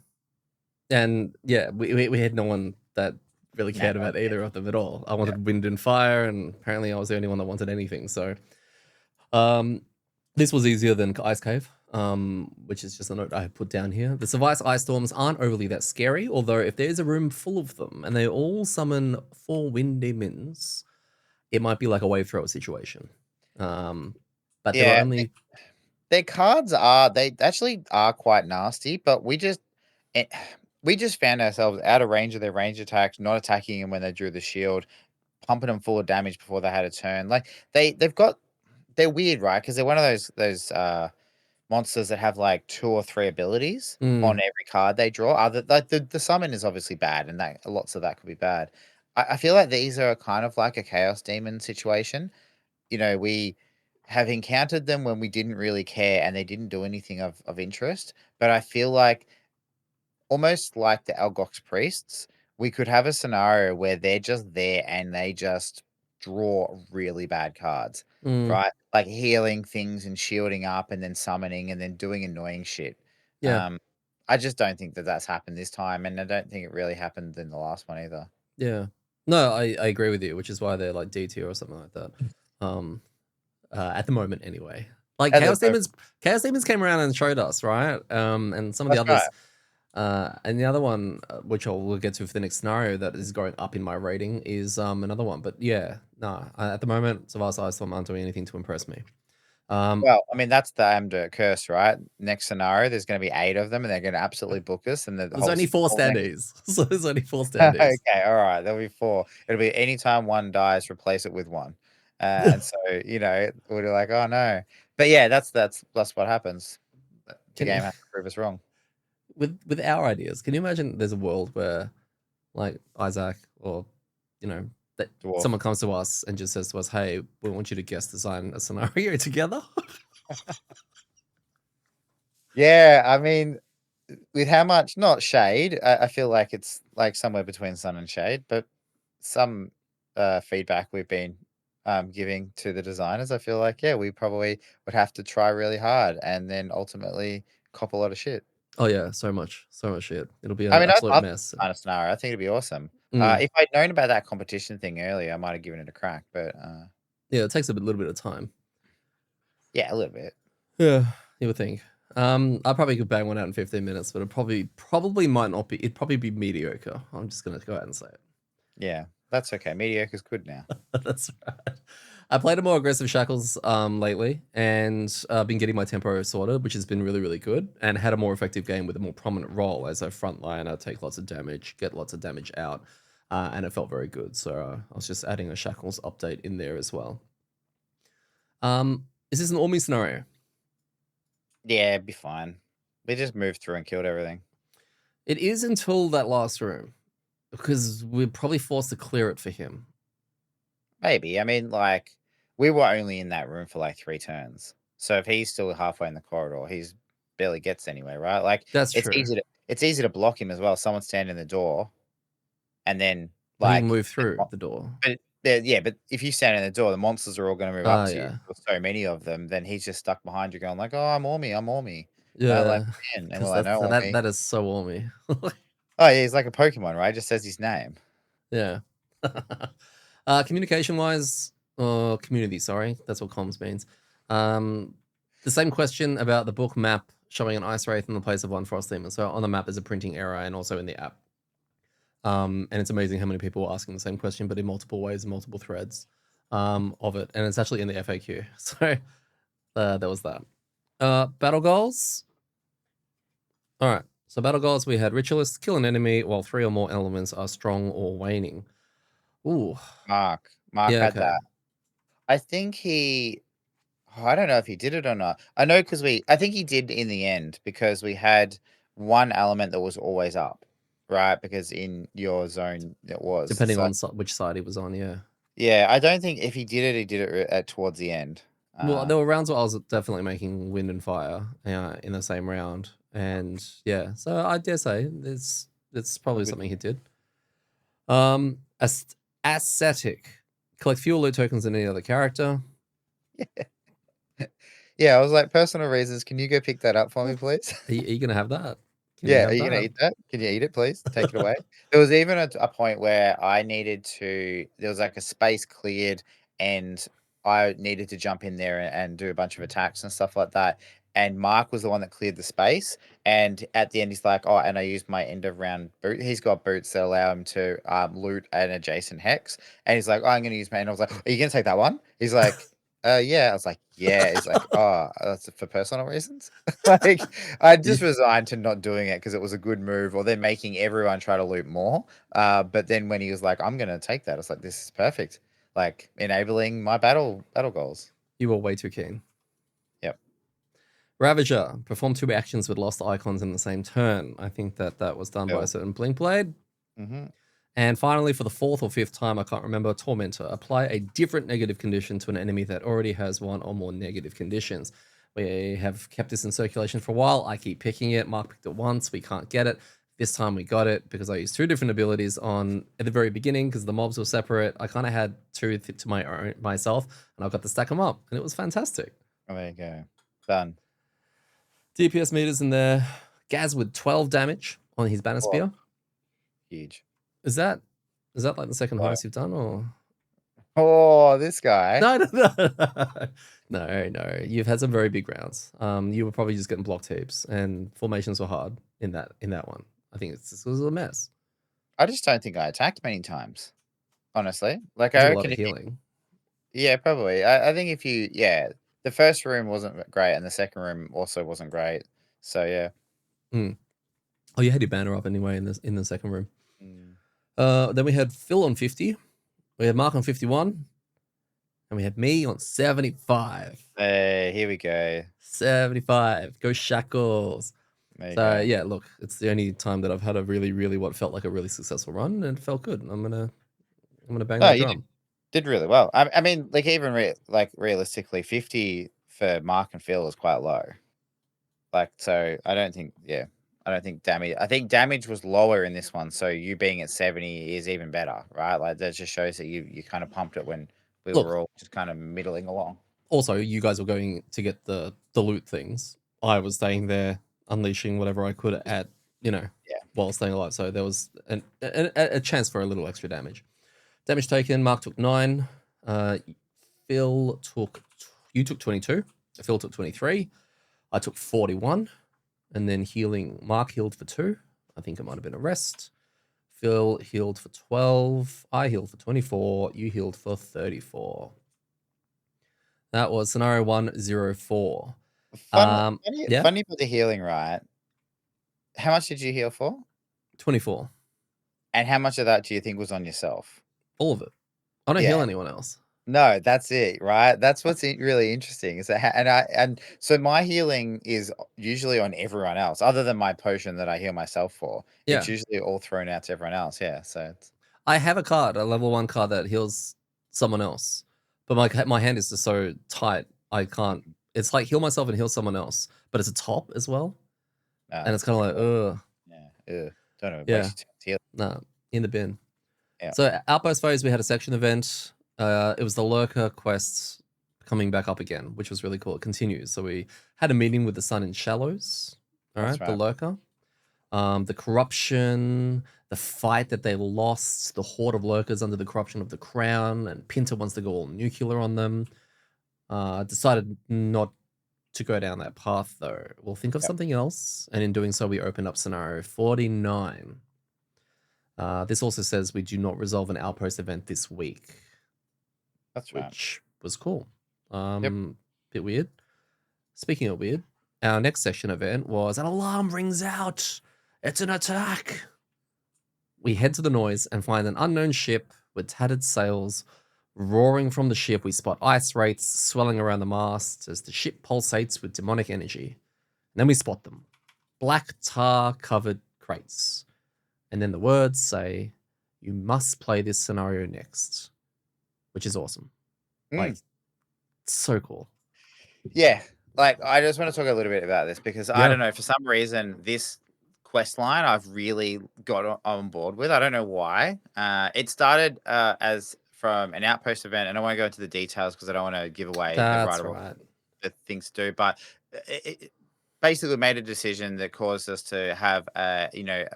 Speaker 1: and yeah, we had no one that really
Speaker 2: No,
Speaker 1: cared
Speaker 2: no one
Speaker 1: about either
Speaker 2: cares.
Speaker 1: of them at all. I
Speaker 2: Yeah.
Speaker 1: wanted wind and fire, and apparently I was the only one that wanted anything. So, um, this was easier than Ice Cave, which is just a note I had put down here. The Survice ice storms aren't overly that scary, although if there's a room full of them and they all summon 4 wind demons, it might be like a wave thrower situation. Um, but there were
Speaker 2: Yeah.
Speaker 1: only
Speaker 2: Their cards are they actually are quite nasty, but eh, we just found ourselves out of range of their range attacks, not attacking them when they drew the shield, pumping them full of damage before they had a turn. Like they're weird, right? Because they're one of those monsters that have like 2 or 3 abilities on
Speaker 1: mm,
Speaker 2: every card they draw. Other like the summon is obviously bad, and that lots of that could be bad. I feel like these are kind of like a chaos demon situation. We have encountered them when we didn't really care and they didn't do anything of interest. But I feel like almost like the Algox priests, we could have a scenario where they're just there and they just draw really bad cards,
Speaker 1: mm,
Speaker 2: right? Like healing things and shielding up and then summoning and then doing annoying shit.
Speaker 1: yeah,
Speaker 2: Um, I just don't think that that's happened this time, and I don't think it really happened in the last one either.
Speaker 1: yeah. No, I agree with you, which is why they're like D tier or something like that. Um, at the moment anyway. Like
Speaker 2: At the moment,
Speaker 1: Chaos Demons came around and showed us, right? And some of the
Speaker 2: that's right.
Speaker 1: others, and the other one, which we'll get to for the next scenario that is going up in my rating, is another one. But yeah, no, at the moment, Savas Ice Storm aren't doing anything to impress me. Um,
Speaker 2: Well, I mean, that's the amDirt curse, right? Next scenario, there's gonna be 8 of them, and they're gonna absolutely book us, and the
Speaker 1: there's only four
Speaker 2: whole next
Speaker 1: standees, so there's only four standees.
Speaker 2: okay, alright, there'll be 4. It'll be anytime one dies, replace it with 1. And so, we're like, "Oh, no." But yeah, that's what happens. The
Speaker 1: Can
Speaker 2: game has to prove us wrong.
Speaker 1: with our ideas, can you imagine there's a world where like Isaac or that
Speaker 2: Dwarf.
Speaker 1: someone comes to us and just says to us, "Hey, we want you to guest design a scenario together."
Speaker 2: Yeah, I mean, with how much not shade, I feel like it's, like, somewhere between sun and shade, but some feedback we've been giving to the designers, I feel like, yeah, we probably would have to try really hard and then ultimately cop a lot of shit.
Speaker 1: Oh yeah, so much shit. It'll be
Speaker 2: I
Speaker 1: an
Speaker 2: mean, I'd
Speaker 1: absolute
Speaker 2: love this
Speaker 1: mess.
Speaker 2: kind of scenario. I think it'd be awesome.
Speaker 1: Mm.
Speaker 2: If I'd known about that competition thing earlier, I might have given it a crack, but
Speaker 1: Yeah, it takes a little bit of time.
Speaker 2: yeah, a little bit.
Speaker 1: Yeah, you would think. I probably could bang one out in 15 minutes, but it probably might not be. It'd probably be mediocre. I'm just gonna go out and say it.
Speaker 2: Yeah, that's okay. Mediocre's good now.
Speaker 1: That's right. I played a more aggressive shackles lately, and been getting my tempo sorted, which has been really really good, and had a more effective game with a more prominent role as a frontliner, take lots of damage, get lots of damage out, and it felt very good. So I was just adding a shackles update in there as well. Is this an Ormy scenario?
Speaker 2: Yeah, it'd be fine. We just moved through and killed everything.
Speaker 1: It is until that last room, because we're probably forced to clear it for him.
Speaker 2: Maybe. I mean, like, we were only in that room for like 3 turns. So if he's still halfway in the corridor, he's barely gets anywhere, right? Like,
Speaker 1: That's
Speaker 2: it's
Speaker 1: true.
Speaker 2: easy to block him as well. Someone standing in the door and then
Speaker 1: But he'll
Speaker 2: like
Speaker 1: move through the door.
Speaker 2: yeah, but if you stand in the door, the monsters are all gonna move up
Speaker 1: Ah,
Speaker 2: to you.
Speaker 1: yeah.
Speaker 2: There's so many of them, then he's just stuck behind you going like, "Oh, I'm Ormy, I'm Ormy." Right? Like,
Speaker 1: Yeah,
Speaker 2: "Man," and we're
Speaker 1: because
Speaker 2: like,
Speaker 1: that's
Speaker 2: "No,
Speaker 1: that
Speaker 2: Ormy."
Speaker 1: that is so warmy.
Speaker 2: Oh, yeah, he's like a Pokemon, right? Just says his name.
Speaker 1: Yeah. Communication wise, or community, sorry, that's what comms means. Um, the same question about the book map showing an ice wraith in the place of one frost demon. So on the map is a printing error and also in the app. And it's amazing how many people are asking the same question, but in multiple ways, multiple threads of it. And it's actually in the FAQ. So There was that. Battle goals. All right. So battle goals, we had ritualists kill an enemy while 3 or more elements are strong or waning. Ooh.
Speaker 2: Mark
Speaker 1: Yeah,
Speaker 2: had
Speaker 1: okay.
Speaker 2: that. I think I don't know if he did it or not. I know because I think he did in the end because we had one element that was always up, right? Because in your zone it was.
Speaker 1: Depending
Speaker 2: So
Speaker 1: on which side he was on, yeah.
Speaker 2: yeah, I don't think if he did it at towards the end.
Speaker 1: Well, there were rounds where I was definitely making wind and fire in the same round. And yeah, so I dare say it's probably something he did. Ascetic. Collect fewer loot tokens than any other character.
Speaker 2: Yeah, I was like, personal reasons. Can you go pick that up for me, please?
Speaker 1: Are you going to have that?
Speaker 2: Yeah, are you gonna eat that? Can you eat it, please? Take it away. There was even a point where I needed to. There was like a space cleared, and I needed to jump in there and do a bunch of attacks and stuff like that. And Mark was the one that cleared the space. And at the end, he's like, "Oh, and I used my end of round boot. He's got boots that allow him to loot an adjacent hex." And he's like, "Oh, I'm gonna use my." And I was like, "Are you gonna take that one?" He's like, yeah. I was like, "Yeah." He's like, "Oh, that's for personal reasons." Like. I just resigned to not doing it because it was a good move, or they're making everyone try to loot more. But then when he was like, "I'm gonna take that," I was like, "This is perfect." Like enabling my battle goals.
Speaker 1: You were way too keen.
Speaker 2: Yep.
Speaker 1: Ravager. Perform 2 actions with lost icons in the same turn. I think that was done by a certain Blink Blade.
Speaker 2: Mm-hmm.
Speaker 1: And finally, for the 4th or 5th time, I can't remember, Tormentor. Apply a different negative condition to an enemy that already has 1 or more negative conditions. We have kept this in circulation for a while. I keep picking it. Mark picked it once. We can't get it. This time we got it because I used 2 different abilities at the very beginning because the mobs were separate. I kind of had 2 to myself, and I got to stack them up, and it was fantastic.
Speaker 2: Oh, there you go. Done.
Speaker 1: DPS meters in there. Gaz with 12 damage on his banner spear.
Speaker 2: Huge.
Speaker 1: Is that like the second highest you've done, or?
Speaker 2: Oh, this guy.
Speaker 1: No. You've had some very big rounds. You were probably just getting blocked heaps, and formations were hard in that one. I think it was a mess.
Speaker 2: I just don't think I attacked many times. Honestly, like
Speaker 1: I
Speaker 2: I
Speaker 1: did a lot
Speaker 2: reckon.
Speaker 1: of healing.
Speaker 2: Yeah, probably. I think if you, the first room wasn't great, and the second room also wasn't great. So yeah.
Speaker 1: Oh, you had your banner up anyway in the second room.
Speaker 2: Mm.
Speaker 1: Then we had Phil on 50. We had Mark on 51. And we had me on 75.
Speaker 2: Hey, here we go.
Speaker 1: 75. Go Shackles.
Speaker 2: There you
Speaker 1: So
Speaker 2: go.
Speaker 1: yeah, look, it's the only time that I've had a really, really what felt like a really successful run, and it felt good. I'm gonna bang that drum.
Speaker 2: Did really well. I mean, like even realistically, 50 for Mark and Phil is quite low. Like, so I don't think damage. I think damage was lower in this one. So you being at 70 is even better, right? Like that just shows that you kind of pumped it when we were all just kind of middling along.
Speaker 1: Also, you guys were going to get the loot things. I was staying there, unleashing whatever I could at while staying alive. So there was a chance for a little extra damage. Damage taken. Mark took 9. You took 22. Phil took 23. I took 41. And then healing. Mark healed for 2. I think it might have been a rest. Phil healed for 12. I healed for 24. You healed for 34. That was scenario 104.
Speaker 2: Funny for the healing, right? How much did you heal for?
Speaker 1: 24.
Speaker 2: And how much of that do you think was on yourself?
Speaker 1: All of it. I don't heal anyone else.
Speaker 2: No, that's it, right? That's what's really interesting. Is that, and so my healing is usually on everyone else, other than my potion that I heal myself for.
Speaker 1: Yeah.
Speaker 2: It's usually all thrown out to everyone else. Yeah, so
Speaker 1: I have a level 1 card that heals someone else, but my hand is just so tight I can't. It's like heal myself and heal someone else, but it's a top as well, and it's kind of like ugh.
Speaker 2: Yeah, don't know.
Speaker 1: Yeah, nah, in the bin.
Speaker 2: Yeah.
Speaker 1: So Outpost phase, we had a section event. It was the lurker quests coming back up again, which was really cool. It continues. So we had a meeting with the Sun in Shallows. All right, the lurker. The corruption, the fight that they lost, the horde of lurkers under the corruption of the crown, and Pinter wants to go all nuclear on them. Decided not to go down that path, though. We'll think of something else, and in doing so, we opened up scenario 49. This also says we do not resolve an outpost event this week.
Speaker 2: That's right.
Speaker 1: Which was cool. Bit weird. speaking of weird, our next session event was an alarm rings out. It's an attack. We head to the noise and find an unknown ship with tattered sails. Roaring from the ship, we spot ice wraiths swelling around the mast as the ship pulsates with demonic energy. And then we spot them. Black tar-covered crates. And then the words say, you must play this scenario next. Which is awesome. Like, so cool.
Speaker 2: Yeah. Like, I just want to talk a little bit about this because I
Speaker 1: Yeah.
Speaker 2: don't know, for some reason, this quest line I've really got on board with. I don't know why. It started as from an outpost event, and I won't go into the details because I don't want to give away
Speaker 1: That's right.
Speaker 2: the things to do. But it basically made a decision that caused us to have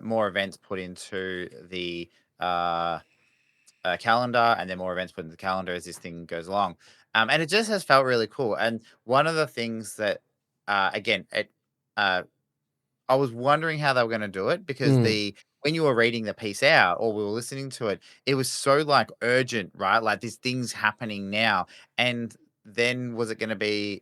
Speaker 2: more events put into the calendar, and then more events put into the calendar as this thing goes along. And it just has felt really cool. And one of the things that, again, I was wondering how they were going to do it because when you were reading the piece out or we were listening to it, it was so like urgent, right? Like this thing's happening now. And then was it going to be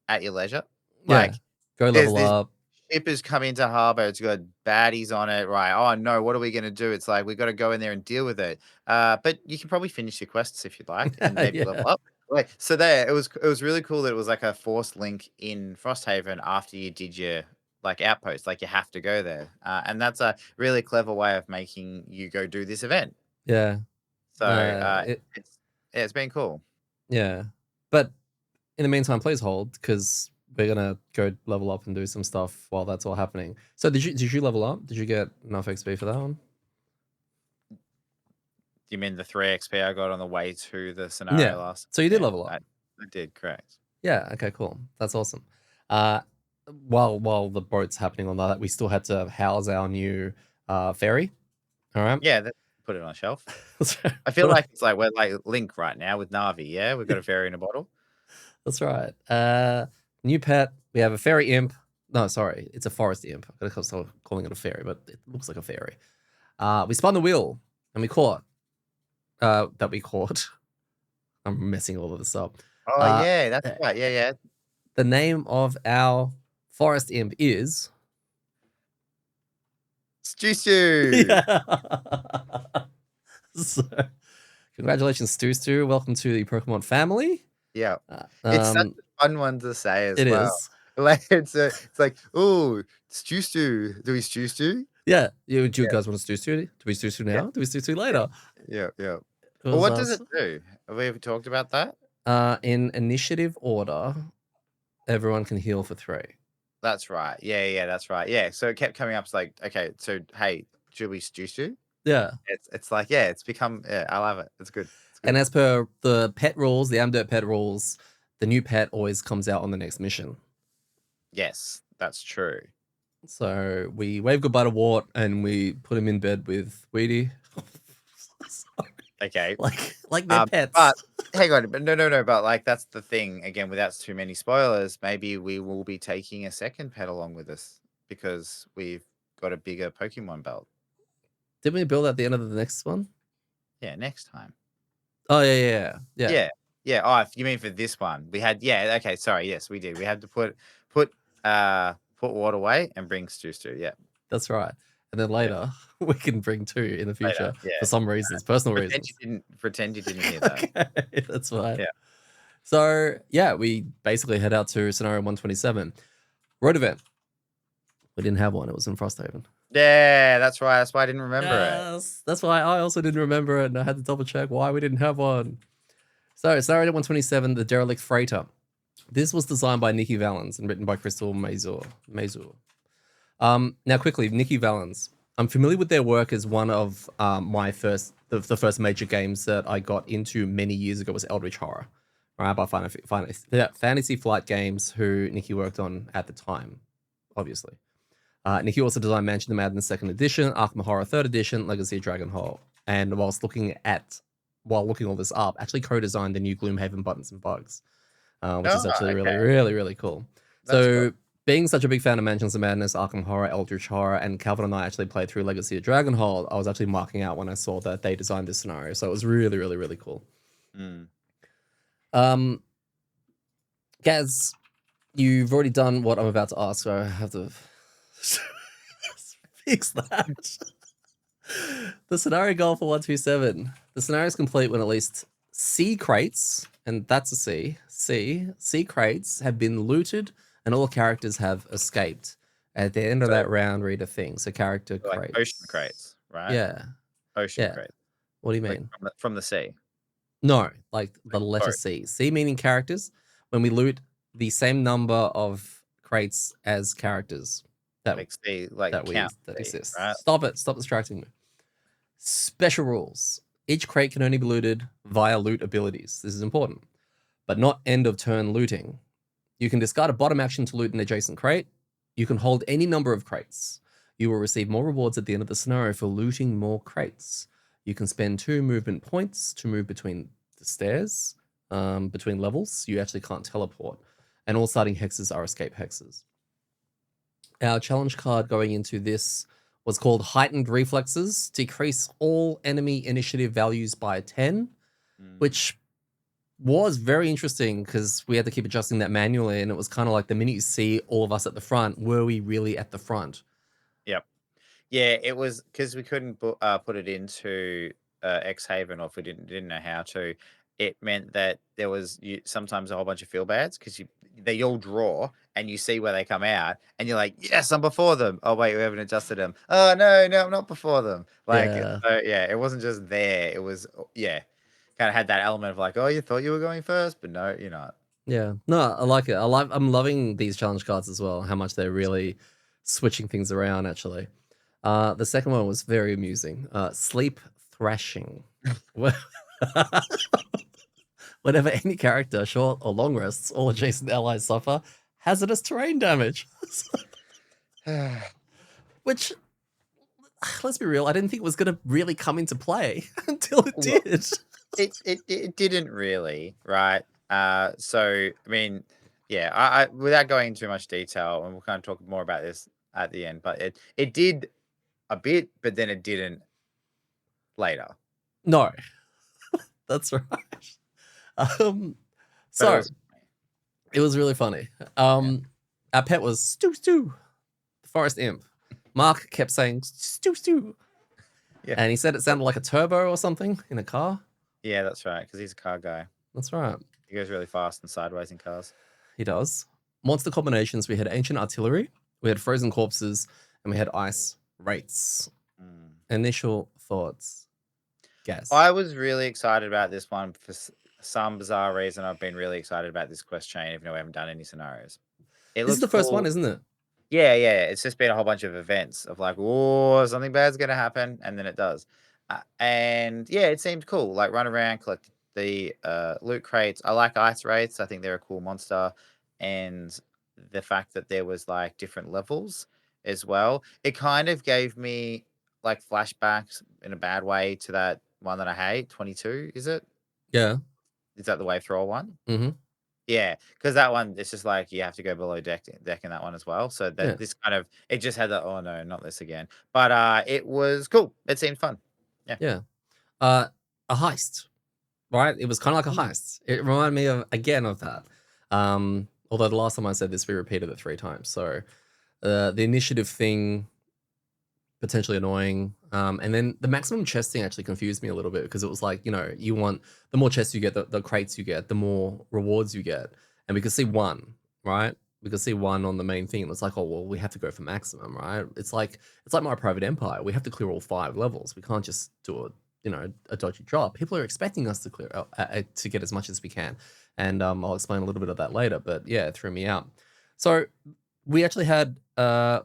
Speaker 2: at your leisure? Like,
Speaker 1: go level up.
Speaker 2: Ship has come into harbor. It's got baddies on it, right? Oh no, what are we going to do? It's like we got to go in there and deal with it. But you can probably finish your quests if you'd like, and maybe level up. Right. So there, it was really cool that it was like a forced link in Frosthaven after you did your like outpost. Like you have to go there, and that's a really clever way of making you go do this event.
Speaker 1: Yeah.
Speaker 2: So it's been cool.
Speaker 1: Yeah, but in the meantime, please hold because we're gonna go level up and do some stuff while that's all happening. So did you level up? Did you get enough XP for that one?
Speaker 2: You mean the 3 XP I got on the way to the scenario last?
Speaker 1: So you did level up.
Speaker 2: I did, correct.
Speaker 1: Yeah. Okay. Cool. That's awesome. While the boat's happening on that, we still had to house our new ferry. All right.
Speaker 2: Yeah. Put it on a shelf. I feel like it's like we're like Link right now with Navi. Yeah, we've got a ferry in a bottle.
Speaker 1: That's right. New pet. We have a fairy imp. No, sorry, it's a forest imp. I'm gonna start calling it a fairy, but it looks like a fairy. We spun the wheel and we caught. That we caught. I'm messing all of this up.
Speaker 2: Oh yeah, that's right. Yeah.
Speaker 1: The name of our forest imp is
Speaker 2: Stu.
Speaker 1: Yeah. So, congratulations, Stu. Welcome to the Pokemon family.
Speaker 2: Yeah, it's such a fun one to say as well.
Speaker 1: Is.
Speaker 2: Like it's like, oh, Stu. Do we Stu?
Speaker 1: Yeah. Do you guys want to Stu? Do we Stu now?
Speaker 2: Yeah.
Speaker 1: Do we Stu later?
Speaker 2: Yeah. Well, what does it do? Have we ever talked about that?
Speaker 1: In initiative order, everyone can heal for 3.
Speaker 2: That's right. Yeah, that's right. Yeah, so it kept coming up. It's like, okay, so hey, should we Stu?
Speaker 1: Yeah.
Speaker 2: It's like, yeah, it's become. Yeah, I love it. It's good.
Speaker 1: And as per the pet rules, the amDirt pet rules, the new pet always comes out on the next mission.
Speaker 2: Yes, that's true.
Speaker 1: So we wave goodbye to Wart and we put him in bed with Weedy.
Speaker 2: Okay.
Speaker 1: Like they're pets.
Speaker 2: But hang on, but no. But like that's the thing. Again, without too many spoilers, maybe we will be taking a second pet along with us because we've got a bigger Pokemon belt.
Speaker 1: Didn't we build at the end of the next one?
Speaker 2: Yeah, next time.
Speaker 1: Oh yeah.
Speaker 2: Oh, you mean for this one? We had okay. Sorry, yes, we did. We had to put Wart away and bring Stu. Yeah,
Speaker 1: that's right. And then later we can bring 2 in the future for some reasons, personal reasons.
Speaker 2: Pretend you didn't hear that.
Speaker 1: Okay, that's fine.
Speaker 2: Yeah.
Speaker 1: So yeah, we basically head out to scenario 127. Road event. We didn't have one. It was in Frosthaven.
Speaker 2: Yeah, that's right. That's why I didn't remember it.
Speaker 1: That's why I also didn't remember it, and I had to double check why we didn't have one. So scenario 127, the derelict freighter. This was designed by Nikki Valens and written by Crystal Mazur. Now, quickly, Nikki Valens. I'm familiar with their work as one of the first major games that I got into many years ago was Eldritch Horror, right? By Fantasy Flight Games, who Nikki worked on at the time, obviously. Nikki also designed Mansion of the Madness 2nd Edition, Arkham Horror 3rd Edition, Legacy of Dragonhole, and while looking all this up, actually co-designed the new Gloomhaven Buttons and Bugs, which is actually really cool. That's cool. Being such a big fan of Mansions of Madness, Arkham Horror, Eldritch Horror, and Calvin and I actually played through Legacy of Dragonhole, I was actually marking out when I saw that they designed this scenario. So it was really cool. Gaz, You've already done what I'm about to ask, so I have to fix that. The scenario goal for 127. The scenario is complete when at least C crates, and that's a C crates have been looted and all characters have escaped. At the end of
Speaker 2: So,
Speaker 1: that round, read a thing. So character
Speaker 2: like ocean
Speaker 1: crates.
Speaker 2: crates, right?
Speaker 1: Yeah.
Speaker 2: Ocean
Speaker 1: Yeah.
Speaker 2: crates,
Speaker 1: What do you
Speaker 2: like
Speaker 1: mean?
Speaker 2: from the sea.
Speaker 1: No, like the
Speaker 2: Like
Speaker 1: letter
Speaker 2: boat.
Speaker 1: C. C meaning characters. When we loot the same number of crates as characters that
Speaker 2: Like sea, like count
Speaker 1: that
Speaker 2: sea,
Speaker 1: exist.
Speaker 2: right?
Speaker 1: Stop it. Stop distracting me. Special rules. Each crate can only be looted via loot abilities. This is important, but not end of turn looting. You can discard a bottom action to loot an adjacent crate. You can hold any number of crates. You will receive more rewards at the end of the scenario for looting more crates. You can spend 2 movement points to move between the stairs, between levels. You actually can't teleport. And all starting hexes are escape hexes. Our challenge card going into this was called Heightened Reflexes. Decrease all enemy initiative values by 10, which was very interesting because we had to keep adjusting that manually. And it was kind of like the minute you see all of us at the front, were we really at the front?
Speaker 2: Yep. Yeah, it was because we couldn't put it into X Haven, or if we didn't know how to. It meant that there was sometimes a whole bunch of feel bads because they all draw and you see where they come out and you're like, yes, I'm before them. Oh wait, we haven't adjusted them. Oh no, I'm not before them. Like,
Speaker 1: Yeah.
Speaker 2: yeah, it wasn't just there. It was kind of had that element of like, oh, you thought you were going first, but no, you're not.
Speaker 1: Yeah. No, I like it. I'm loving these challenge cards as well, how much they're really switching things around actually. The second one was very amusing. Sleep thrashing. Whenever any character, short or long rests, all adjacent allies suffer hazardous terrain damage. Which, let's be real, I didn't think it was going to really come into play until it
Speaker 2: Look,
Speaker 1: did.
Speaker 2: it didn't really, right? So I mean, yeah, I without going into too much detail, and we'll kind of talk more about this at the end, but it did a bit, but then it didn't later.
Speaker 1: No, that's right.
Speaker 2: But
Speaker 1: So it was really funny. Our pet was Stu, the forest imp. Mark kept saying Stu.
Speaker 2: Yeah.
Speaker 1: And he said it sounded like a turbo or something in a car.
Speaker 2: Yeah, that's right, because he's a car guy.
Speaker 1: That's right.
Speaker 2: He goes really fast and sideways in cars.
Speaker 1: He does. Monster combinations, we had ancient artillery, we had frozen corpses, and we had ice wraiths. Initial thoughts. Guess.
Speaker 2: I was really excited about this one for some bizarre reason. I've been really excited about this quest chain, even though we haven't done any scenarios.
Speaker 1: This is the first one, isn't it?
Speaker 2: Yeah. It's just been a whole bunch of events of like, oh, something bad's gonna happen, and then it does. And yeah, it seemed cool. Like run around, collect the loot crates. I like ice wraiths. I think they're a cool monster, and the fact that there was like different levels as well. It kind of gave me like flashbacks in a bad way to that one that I hate. 22, is it?
Speaker 1: Yeah.
Speaker 2: Is that the wave thrower one?
Speaker 1: Mm-hmm.
Speaker 2: Yeah, because that one, it's just like you have to go below deck in that one as well. So that this kind of it just had that, oh no, not this again. But it was cool. It seemed fun. Yeah.
Speaker 1: Yeah. A heist, right? It was kind of like a heist. It reminded me of that. Although the last time I said this, we repeated it 3 times. So the initiative thing, potentially annoying. And then the maximum chesting actually confused me a little bit because it was like, you want the more chests you get, the crates you get, the more rewards you get. And we could see 1, right? We could see 1 on the main thing. It's like, oh, well, we have to go for maximum, right? It's like My Private Empire. We have to clear all 5 levels. We can't just do a dodgy drop. People are expecting us to clear to get as much as we can. And I'll explain a little bit of that later. But yeah, it threw me out. So we actually had a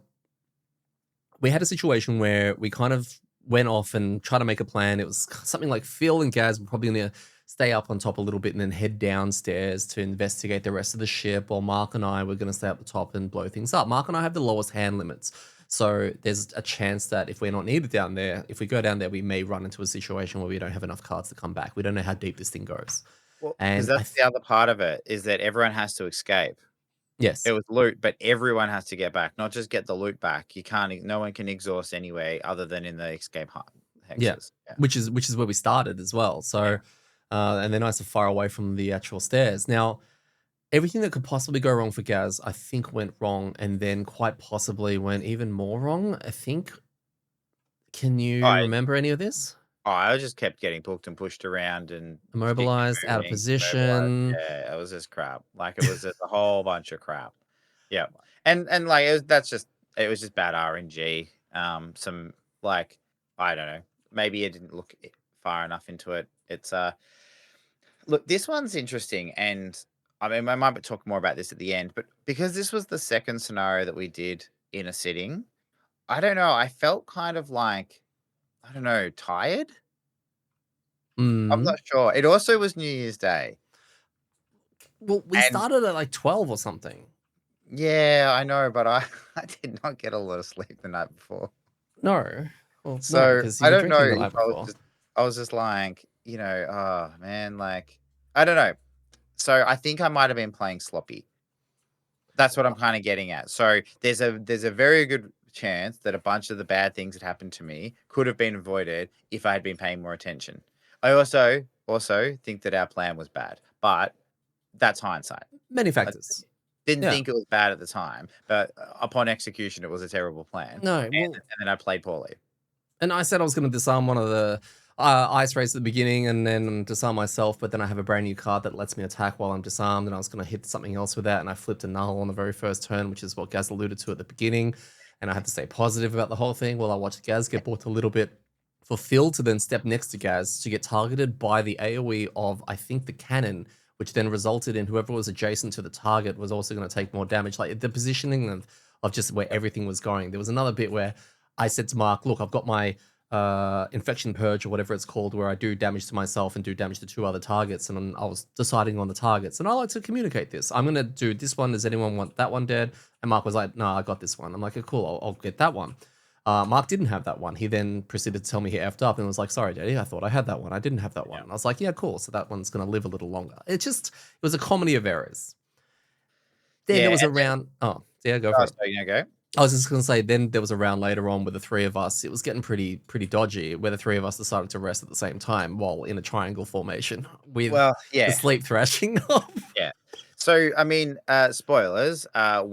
Speaker 1: situation where we kind of went off and tried to make a plan. It was something like Phil and Gaz were probably going to stay up on top a little bit and then head downstairs to investigate the rest of the ship, while Mark and I were going to stay up the top and blow things up. Mark and I have the lowest hand limits. So there's a chance that if we're not needed down there, if we go down there, we may run into a situation where we don't have enough cards to come back. We don't know how deep this thing goes.
Speaker 2: Well,
Speaker 1: And
Speaker 2: because that's the other part of it, is that everyone has to escape.
Speaker 1: Yes.
Speaker 2: It was loot, but everyone has to get back, not just get the loot back. No one can exhaust anyway other than in the escape hexes.
Speaker 1: Yeah. Which is where we started as well. So and they're nice and far away from the actual stairs. Now, everything that could possibly go wrong for Gaz, I think went wrong, and then quite possibly went even more wrong. I think. Can you remember any of this?
Speaker 2: I just kept getting booked and pushed around and sticking
Speaker 1: Immobilized,
Speaker 2: and
Speaker 1: out of
Speaker 2: moving, immobilized.
Speaker 1: position.
Speaker 2: Yeah, it was just crap. Like, it was just a whole bunch of crap. Yeah, and like, it was just bad RNG. Some, like, I don't know, maybe it didn't look far enough into it. It's look, this one's interesting, and I mean, I might talk more about this at the end, but because this was the second scenario that we did in a sitting, I don't know. I felt kind of like, I don't know, tired. I'm
Speaker 1: Mm.
Speaker 2: not sure. It also was New Year's Day.
Speaker 1: Well, we
Speaker 2: And
Speaker 1: started at like 12 or something.
Speaker 2: yeah, I know, but I I did not get a lot of sleep the night before.
Speaker 1: No. Well, no,
Speaker 2: So,
Speaker 1: because you
Speaker 2: I
Speaker 1: were
Speaker 2: don't know
Speaker 1: drinking the
Speaker 2: if
Speaker 1: night before.
Speaker 2: I was just like, oh, man, like, I don't know. So, I think I might have been playing sloppy. That's what I'm kinda getting at. So, there's a very good chance that a bunch of the bad things that happened to me could have been avoided if I had been paying more attention. I also think that our plan was bad, but that's hindsight.
Speaker 1: Many
Speaker 2: I
Speaker 1: factors.
Speaker 2: didn't
Speaker 1: Yeah.
Speaker 2: think it was bad at the time, but upon execution, it was a terrible plan,
Speaker 1: No, well,
Speaker 2: and then I played poorly.
Speaker 1: and I said I was going to disarm one of the ice rays at the beginning and then disarm myself, but then I have a brand new card that lets me attack while I'm disarmed, and I was going to hit something else with that, and I flipped a null on the very first turn, which is what Gaz alluded to at the beginning, and I had to stay positive about the whole thing while I watched Gaz get brought a little bit for Phil to then step next to Gaz to get targeted by the AoE of, I think, the cannon, which then resulted in whoever was adjacent to the target was also going to take more damage. Like the positioning of just where everything was going. There was another bit where I said to Mark, look, I've got my infection purge or whatever it's called, where I do damage to myself and do damage to 2 other targets, and I was deciding on the targets, and I like to communicate this. I'm gonna do this one. Does anyone want that one dead? And Mark was like, no, I got this one. I'm like, cool, I'll get that one. Mark didn't have that one. He then proceeded to tell me he effed up and was like, sorry, Daddy, I thought I had that one. I didn't have that one. And I was like, yeah, cool. So that one's going to live a little longer. It was a comedy of errors. Then
Speaker 2: Yeah,
Speaker 1: there was a
Speaker 2: and then
Speaker 1: round. Oh, yeah, go for it.
Speaker 2: so, go.
Speaker 1: I was just going to say, then there was a round later on with the 3 of us. It was getting pretty dodgy, where the 3 of us decided to rest at the same time while in a triangle formation with
Speaker 2: Well,
Speaker 1: the
Speaker 2: yeah.
Speaker 1: sleep thrashing off.
Speaker 2: Yeah. So, I mean, spoilers. Our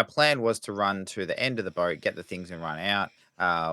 Speaker 2: plan was to run to the end of the boat, get the things, and run out.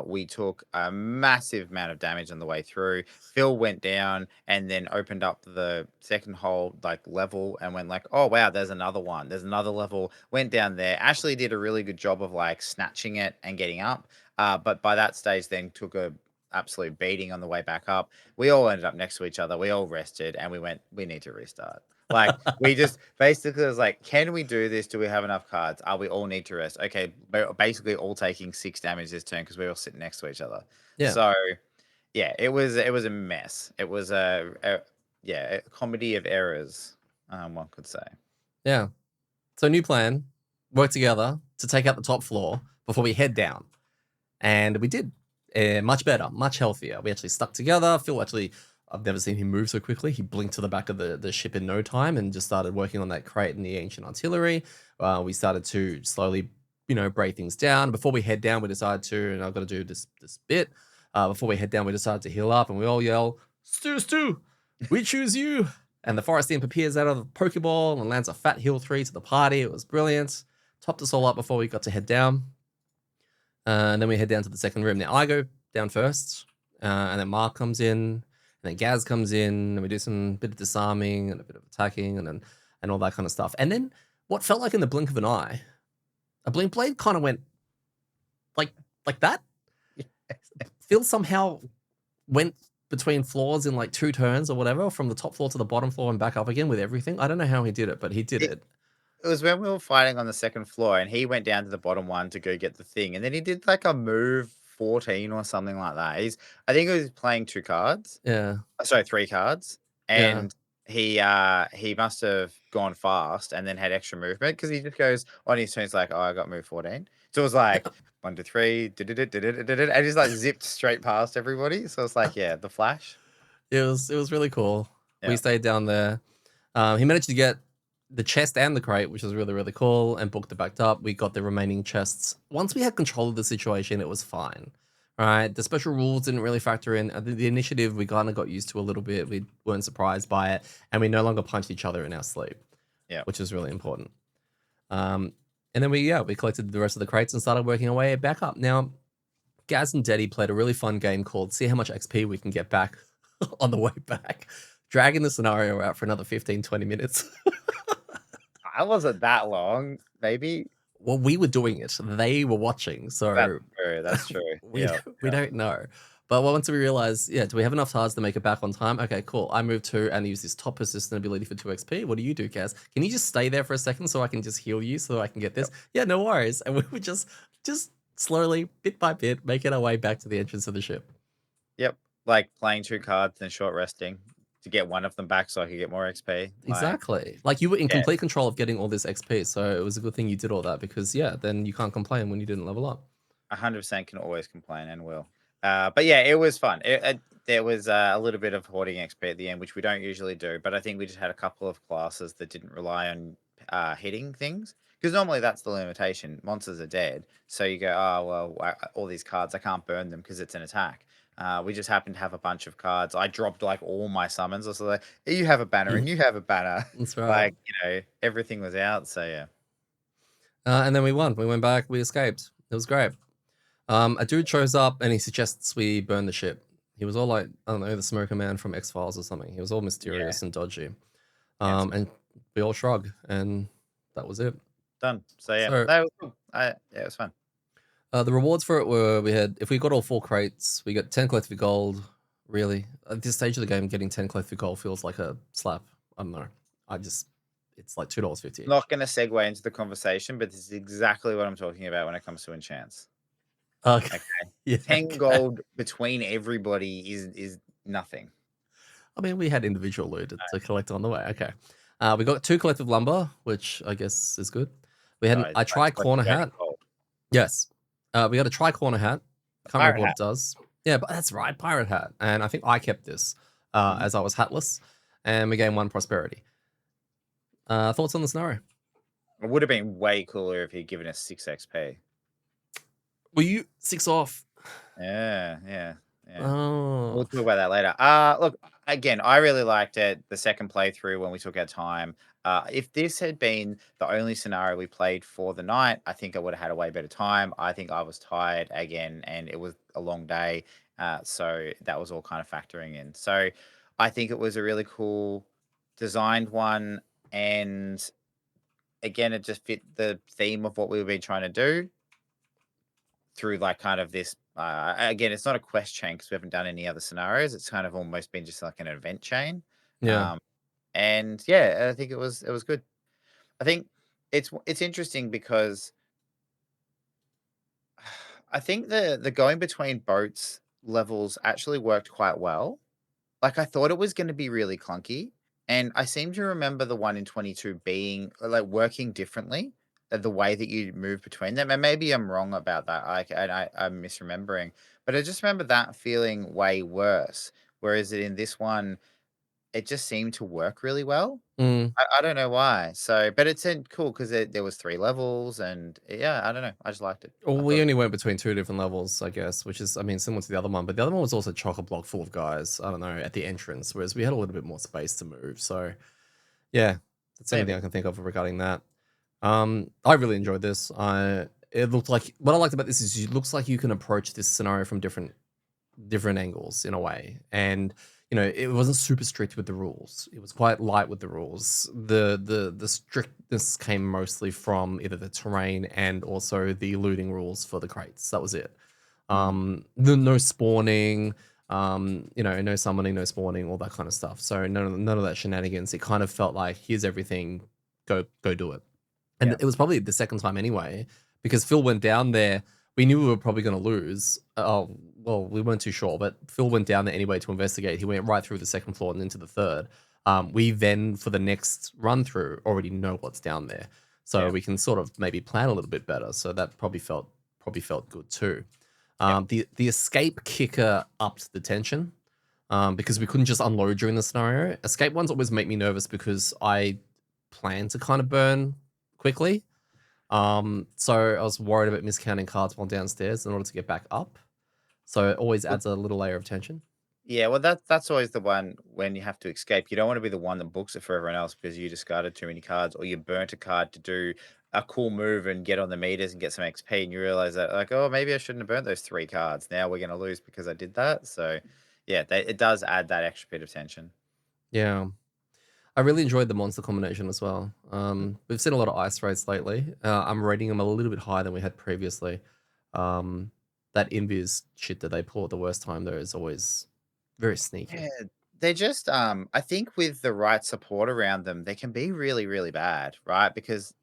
Speaker 2: We took a massive amount of damage on the way through. Phil went down and then opened up the second hole, like, level, and went like, oh wow, there's another one. There's another level. Went down there. Ashley did a really good job of like snatching it and getting up. But by that stage, then took a absolute beating on the way back up. We all ended up next to each other. We all rested, and we went, we need to restart. Like, we just basically was like, can we do this? Do we have enough cards? We all need to rest. Okay, we're basically all taking 6 damage this turn because we were all sitting next to each other.
Speaker 1: Yeah.
Speaker 2: So, yeah, it was a mess. It was a comedy of errors, one could say.
Speaker 1: Yeah. So new plan, work together to take out the top floor before we head down. And we did. Much better, much healthier. We actually stuck together. Phil actually, I've never seen him move so quickly. He blinked to the back of the ship in no time and just started working on that crate and the ancient artillery. We started to slowly, break things down. Before we head down, we decided to, and I've got to do this bit. Before we head down, we decided to heal up, and we all yell, Stu, we choose you. And the forest imp appears out of the Pokeball and lands a fat heal 3 to the party. It was brilliant. Topped us all up before we got to head down. And then we head down to the second room. Now I go down first, and then Mark comes in, and then Gaz comes in, and we do some bit of disarming and a bit of attacking, and all that kind of stuff. And then what felt like in the blink of an eye, a blink blade kind of went like that. Phil somehow went between floors in like 2 turns or whatever, from the top floor to the bottom floor and back up again with everything. I don't know how he did it, but he did it.
Speaker 2: It was when we were fighting on the second floor, and he went down to the bottom one to go get the thing, and then he did like a move 14 or something like that. I think he was playing 2 cards.
Speaker 1: Yeah.
Speaker 2: Sorry, 3 cards,
Speaker 1: Yeah.
Speaker 2: and he must have gone fast and then had extra movement because he just goes on his turn. He's like, "Oh, I got move 14." So it was like 1, 2, 3, and he's like zipped straight past everybody. So it's like, yeah, the flash.
Speaker 1: It was really cool.
Speaker 2: Yeah.
Speaker 1: We stayed down there. He managed to get the chest and the crate, which was really, really cool, and booked it backed up. We got the remaining chests. Once we had control of the situation, it was fine. Right? The special rules didn't really factor in. The initiative, we kind of got used to a little bit. We weren't surprised by it, and we no longer punched each other in our sleep.
Speaker 2: Yeah.
Speaker 1: which is really important. And then we collected the rest of the crates and started working our way back up. Now, Gaz and Deddy played a really fun game called See How Much XP We Can Get Back on the way back, dragging the scenario out for another 15, 20 minutes.
Speaker 2: I wasn't that long, maybe.
Speaker 1: Well, we were doing it. They were watching. So
Speaker 2: That's true.
Speaker 1: we don't know. But once we realized, do we have enough cards to make it back on time? Okay, cool. I moved to and use this top persistent ability for 2 XP. What do you do, Kaz? Can you just stay there for a second so I can just heal you so I can get this? Yep. Yeah, no worries. And we would just slowly, bit by bit, making our way back to the entrance of the ship.
Speaker 2: Yep. Like playing 2 cards and short resting to get one of them back so I could get more XP.
Speaker 1: Exactly. Like you were in complete control of getting all this XP. So it was a good thing you did all that because, then you can't complain when you didn't level up.
Speaker 2: 100% can always complain and will. But yeah, it was fun. There was a little bit of hoarding XP at the end, which we don't usually do. But I think we just had a couple of classes that didn't rely on hitting things. Because normally that's the limitation. Monsters are dead. So you go, oh, well, all these cards, I can't burn them because it's an attack. We just happened to have a bunch of cards. I dropped like all my summons. I was like, you have a banner and you have a banner.
Speaker 1: That's right.
Speaker 2: Like, everything was out. So yeah.
Speaker 1: And then we won. We went back. We escaped. It was great. A dude shows up and he suggests we burn the ship. He was all like, I don't know, the smoker man from X-Files or something. He was all mysterious and dodgy. And we all shrug, and that was it.
Speaker 2: Done. So yeah, that was cool. It was fun.
Speaker 1: The rewards for it were if we got all 4 crates, we got 10 collective gold. Really, at this stage of the game, getting 10 collective gold feels like a slap. I don't know. It's like $2.50.
Speaker 2: Not going to segue into the conversation, but this is exactly what I'm talking about when it comes to enchants.
Speaker 1: Okay.
Speaker 2: Yeah, 10 gold between everybody is nothing.
Speaker 1: I mean, we had individual loot to collect on the way. Okay. We got 2 collective lumber, which I guess is good. We had a tri-corner hat. Yes. We got a tri-corner hat. Can't remember what it does. Yeah, but that's right, pirate hat. And I think I kept this as I was hatless. And we gained 1 prosperity. Thoughts on the scenario?
Speaker 2: It would have been way cooler if he'd given us 6 XP.
Speaker 1: Were you 6 off?
Speaker 2: Yeah.
Speaker 1: Oh.
Speaker 2: We'll talk about that later. Look, again, I really liked it. The second playthrough when we took our time. If this had been the only scenario we played for the night, I think I would have had a way better time. I think I was tired again, and it was a long day. So that was all kind of factoring in. So I think it was a really cool designed one. And again, it just fit the theme of what we've been trying to do through like kind of this. Again, it's not a quest chain because we haven't done any other scenarios. It's kind of almost been just like an event chain.
Speaker 1: Yeah.
Speaker 2: And yeah, I think it was good. I think it's interesting because I think the going between boats levels actually worked quite well. Like I thought it was going to be really clunky, and I seem to remember the one in 22 being like working differently, the way that you move between them. And maybe I'm wrong about that. I'm misremembering, but I just remember that feeling way worse. Whereas in this one, it just seemed to work really well. I don't know why. So, but it's cool because there was 3 levels, and yeah, I don't know. I just liked it.
Speaker 1: Well, we only went between 2 different levels, I guess, which is, I mean, similar to the other one. But the other one was also chock-a-block full of guys. I don't know, at the entrance, whereas we had a little bit more space to move. So, yeah, that's the only thing I can think of regarding that. I really enjoyed this. It looked like what I liked about this is it looks like you can approach this scenario from different angles in a way, and it wasn't super strict with the rules. It was quite light with the rules. The strictness came mostly from either the terrain and also the looting rules for the crates. That was it. The no spawning, no summoning, no spawning, all that kind of stuff. So none of that shenanigans. It kind of felt like here's everything, go do it. And it was probably the second time anyway, because Phil went down there. We knew we were probably going to lose. Oh, well, we weren't too sure, but Phil went down there anyway to investigate. He went right through the second floor and into the third. We then, for the next run through, already know what's down there. So we can sort of maybe plan a little bit better. So that probably felt good too. The escape kicker upped the tension because we couldn't just unload during the scenario. Escape ones always make me nervous because I plan to kind of burn quickly. So I was worried about miscounting cards while downstairs in order to get back up. So it always adds a little layer of tension.
Speaker 2: Yeah, well, that's always the one when you have to escape. You don't want to be the one that books it for everyone else because you discarded too many cards or you burnt a card to do a cool move and get on the meters and get some XP, and you realize that like, oh, maybe I shouldn't have burnt those 3 cards. Now we're gonna lose because I did that. So, yeah, it does add that extra bit of tension.
Speaker 1: Yeah. I really enjoyed the monster combination as well. We've seen a lot of ice rates lately. I'm rating them a little bit higher than we had previously. Um, that invis shit that they pull at the worst time though is always very sneaky.
Speaker 2: Yeah, they just I think with the right support around them, they can be really, really bad, right? Because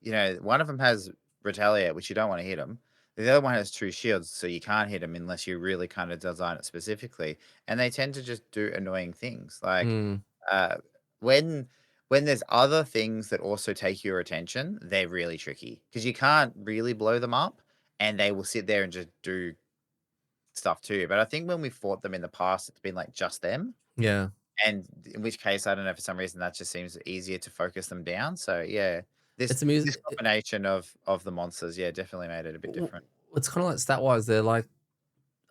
Speaker 2: one of them has retaliate, which you don't want to hit them. The other one has true shields, so you can't hit them unless you really kind of design it specifically. And they tend to just do annoying things. Like
Speaker 1: Mm,
Speaker 2: uh when when there's other things that also take your attention, they're really tricky because you can't really blow them up and they will sit there and just do stuff too. But I think when we fought them in the past, it's been like just them.
Speaker 1: yeah,
Speaker 2: And in which case, I don't know, for some reason, that just seems easier to focus them down. So, yeah, this
Speaker 1: it's amusing.
Speaker 2: this combination of the monsters, yeah, definitely made it a bit different.
Speaker 1: It's kind of like stat wise, they're like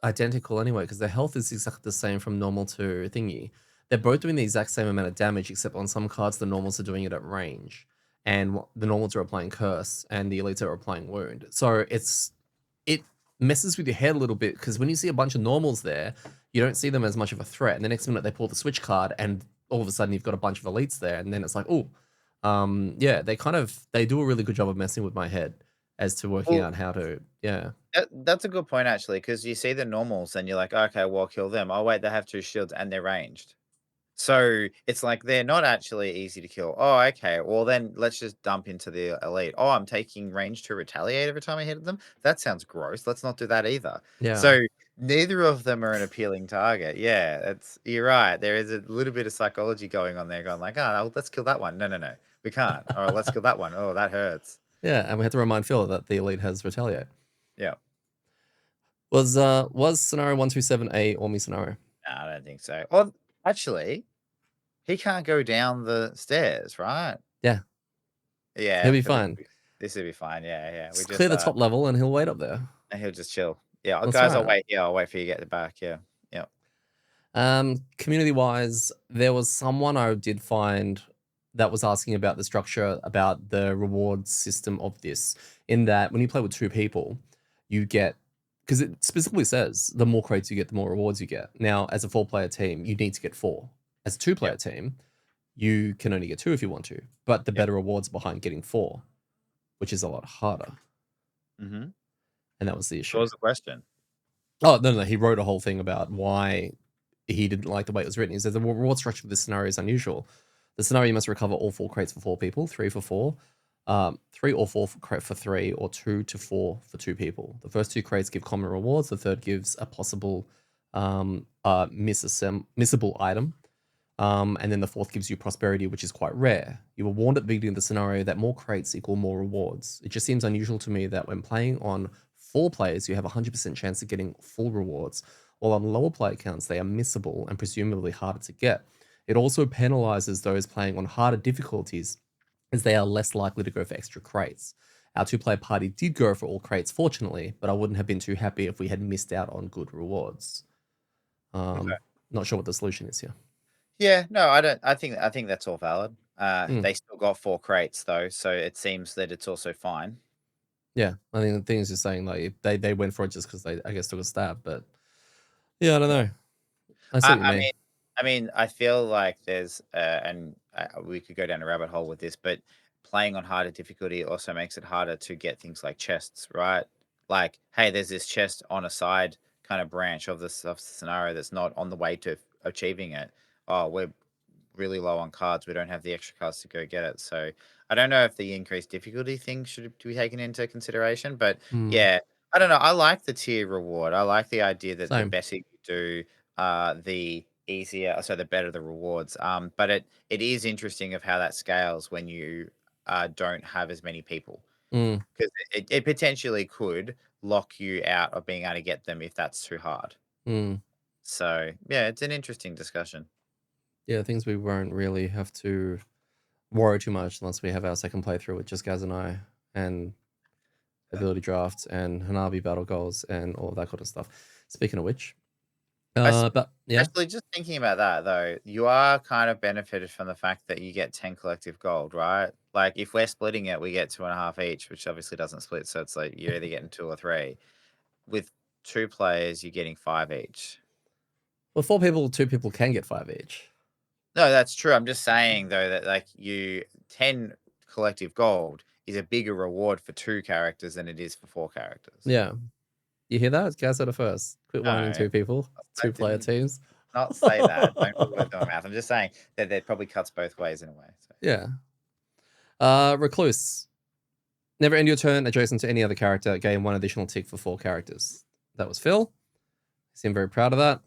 Speaker 1: identical anyway because their health is exactly the same from normal to thingy. They're both doing the exact same amount of damage, except on some cards the normals are doing it at range, and the normals are applying curse, and the elites are applying wound. So it messes with your head a little bit because when you see a bunch of normals there, you don't see them as much of a threat. And the next minute they pull the switch card, and all of a sudden you've got a bunch of elites there, and then it's like, oh, yeah, they do a really good job of messing with my head as to working
Speaker 2: Well,
Speaker 1: out how to, yeah,
Speaker 2: that's a good point, actually, because you see the normals and you're like, okay, well, kill them. Oh, wait, they have 2 shields and they're ranged. So it's like they're not actually easy to kill. Oh, okay. Well, then let's just dump into the elite. Oh, I'm taking range to retaliate every time I hit them. That sounds gross. Let's not do that either.
Speaker 1: yeah.
Speaker 2: So neither of them are an appealing target. Yeah, you're right. There is a little bit of psychology going on there, going like, oh, let's kill that one. No, no, no, we can't. Or let's kill that one. Oh, that hurts.
Speaker 1: Yeah, and we have to remind Phil that the elite has retaliate.
Speaker 2: Yeah.
Speaker 1: Was scenario 127 a Ormi scenario?
Speaker 2: No, I don't think so. Well, actually, he can't go down the stairs, right?
Speaker 1: Yeah,
Speaker 2: Yeah,
Speaker 1: he'll
Speaker 2: I
Speaker 1: be
Speaker 2: feel like
Speaker 1: fine.
Speaker 2: this would be fine. Yeah, yeah. We
Speaker 1: Just clear
Speaker 2: just
Speaker 1: the top level and he'll wait up there.
Speaker 2: and he'll just chill. Yeah,
Speaker 1: That's
Speaker 2: guys, I'll
Speaker 1: right.
Speaker 2: wait here. I'll wait for you to get it back. Yeah. Yeah.
Speaker 1: Community wise, there was someone I did find that was asking about the structure, about the reward system of this. In that, when you play with 2 people, you get, because it specifically says the more crates you get, the more rewards you get. Now, as a 4-player team, you need to get 4. As a 2-player
Speaker 2: Yep.
Speaker 1: team, you can only get 2 if you want to, but the
Speaker 2: Yep.
Speaker 1: better rewards behind getting 4, which is a lot harder.
Speaker 2: Mm-hmm.
Speaker 1: And that was the
Speaker 2: What
Speaker 1: issue.
Speaker 2: was the question?
Speaker 1: Oh, no, no, he wrote a whole thing about why he didn't like the way it was written. He says the reward structure of this scenario is unusual. The scenario, you must recover all 4 crates for 4 people, 3 for 4, 3 or 4 for crate for 3, or 2 to 4 for 2 people. The first 2 crates give common rewards. The third gives a possible missable item. And then the fourth gives you prosperity, which is quite rare. You were warned at the beginning of the scenario that more crates equal more rewards. It just seems unusual to me that when playing on 4 players, you have a 100% chance of getting full rewards, while on lower player counts, they are missable and presumably harder to get. It also penalizes those playing on harder difficulties, as they are less likely to go for extra crates. Our 2-player party did go for all crates, fortunately, but I wouldn't have been too happy if we had missed out on good rewards.
Speaker 2: Okay.
Speaker 1: Not sure what the solution is here.
Speaker 2: Yeah. No, I don't. I think that's all valid.
Speaker 1: Hmm.
Speaker 2: They still got 4 crates though, so it seems that it's also fine.
Speaker 1: Yeah, I think the thing is just saying like they went for it just because they I guess took a stab, but yeah, I don't
Speaker 2: Yeah.
Speaker 1: know. I see
Speaker 2: I,
Speaker 1: what you
Speaker 2: I
Speaker 1: mean.
Speaker 2: mean, I feel like there's, and we could go down a rabbit hole with this, but playing on harder difficulty also makes it harder to get things like chests, right? Like, hey, there's this chest on a side kind of branch of this of the scenario that's not on the way to achieving it. Oh, we're really low on cards. We don't have the extra cards to go get it. So I don't know if the increased difficulty thing should be taken into consideration, but
Speaker 1: Hmm.
Speaker 2: yeah, I don't know. I like the tier reward. I like the idea that the
Speaker 1: Same.
Speaker 2: better you do, the easier, so the better the rewards. But it is interesting of how that scales when you don't have as many people
Speaker 1: Mm,
Speaker 2: because it potentially could lock you out of being able to get them if that's too hard.
Speaker 1: mm.
Speaker 2: So yeah, it's an interesting discussion.
Speaker 1: Yeah, things we won't really have to worry too much unless we have our second playthrough with just Gaz and I, and
Speaker 2: Uh,
Speaker 1: ability drafts and Hanabi battle goals and all of that kind of stuff. Speaking of which, But yeah,
Speaker 2: Actually, just thinking about that though, you are kind of benefited from the fact that you get 10 collective gold, right? Like if we're splitting it, we get 2.5 each, which obviously doesn't split. So it's like you're either getting 2 or 3. With 2 players, you're getting 5 each.
Speaker 1: well, 4 people, 2 people can get 5 each.
Speaker 2: No, that's true. I'm just saying though that like 10 collective gold is a bigger reward for 2 characters than it is for 4 characters.
Speaker 1: Yeah. You hear that? Guys said it first. Quit whining
Speaker 2: No,
Speaker 1: 2 people,
Speaker 2: I
Speaker 1: 2 player
Speaker 2: didn't
Speaker 1: teams.
Speaker 2: not say that. Don't put words in my mouth. I'm just saying that it probably cuts both ways in a way. So.
Speaker 1: Yeah. Recluse. Never end your turn adjacent to any other character. Gain 1 additional tick for 4 characters. That was Phil. Seemed very proud of that.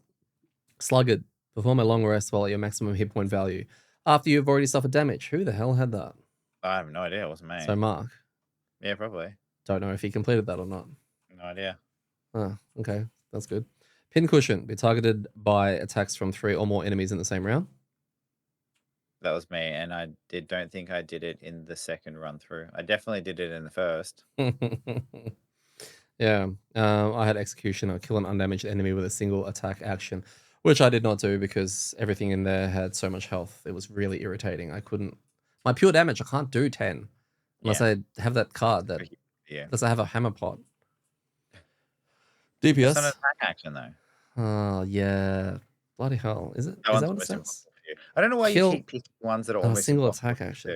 Speaker 1: Sluggard. Perform a long rest while at your maximum hit point value after you've already suffered damage. Who the hell had that?
Speaker 2: I have no idea. It wasn't me.
Speaker 1: So Mark.
Speaker 2: Yeah, probably.
Speaker 1: Don't know if he completed that or not.
Speaker 2: No idea.
Speaker 1: Oh, okay. That's good. Pincushion. Be targeted by attacks from 3 or more enemies in the same round.
Speaker 2: That was me, and I don't think I did it in the second run through. I definitely did it in the first.
Speaker 1: Yeah. I had executioner, kill an undamaged enemy with a single attack action, which I did not do because everything in there had so much health. It was really irritating. I couldn't. My pure damage, I can't do 10 unless I have that card that.
Speaker 2: Yeah.
Speaker 1: Unless I have a hammer pot.
Speaker 2: It's
Speaker 1: DPS.
Speaker 2: not an attack action though.
Speaker 1: Oh yeah. Bloody hell. Is it? Is that what it says?
Speaker 2: I don't know why you keep picking ones that are almost
Speaker 1: single attack action.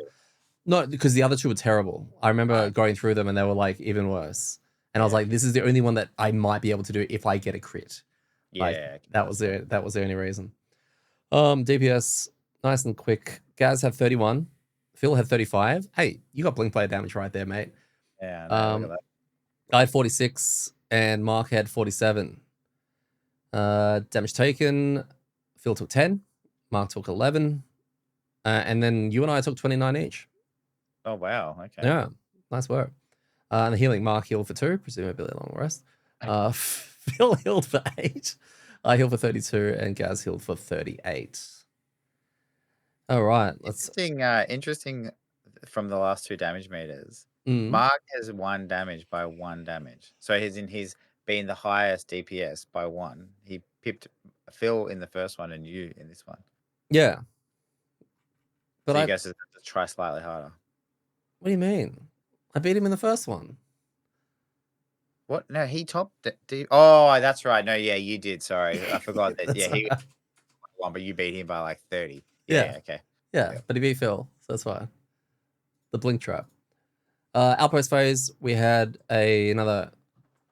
Speaker 1: No, because the other 2 were terrible. I remember going through them and they were like even worse. And I was like, this is the only one that I might be able to do if I get a crit.
Speaker 2: Yeah.
Speaker 1: That was the only reason. DPS, nice and quick. Gaz had 31. Phil had 35. Hey, you got blink player damage right there, mate.
Speaker 2: Yeah, no, look at that.
Speaker 1: I had 46 and Mark had 47. Damage taken. Phil took 10. Mark took 11. And then you and I took 29 each.
Speaker 2: Oh, wow. Okay.
Speaker 1: Yeah, nice work. And the healing, Mark healed for 2, presumably a long rest. Phil healed for 8. I healed for 32, and Gaz healed for 38. All right, let's.
Speaker 2: Interesting from the last 2 damage meters. Mark has 1 damage by 1 damage. So he's been the highest DPS by 1. He pipped Phil in the first one and you in this one.
Speaker 1: Yeah.
Speaker 2: But so you guys have to try slightly harder.
Speaker 1: What do you mean? I beat him in the first one.
Speaker 2: What? No, he topped it. Oh, that's right. No, yeah, you did. Sorry. I forgot that. Yeah, he won, but you beat him by like 30. Yeah, okay.
Speaker 1: Yeah, but he beat Phil, so that's fine. The blink trap. Outpost phase, we had another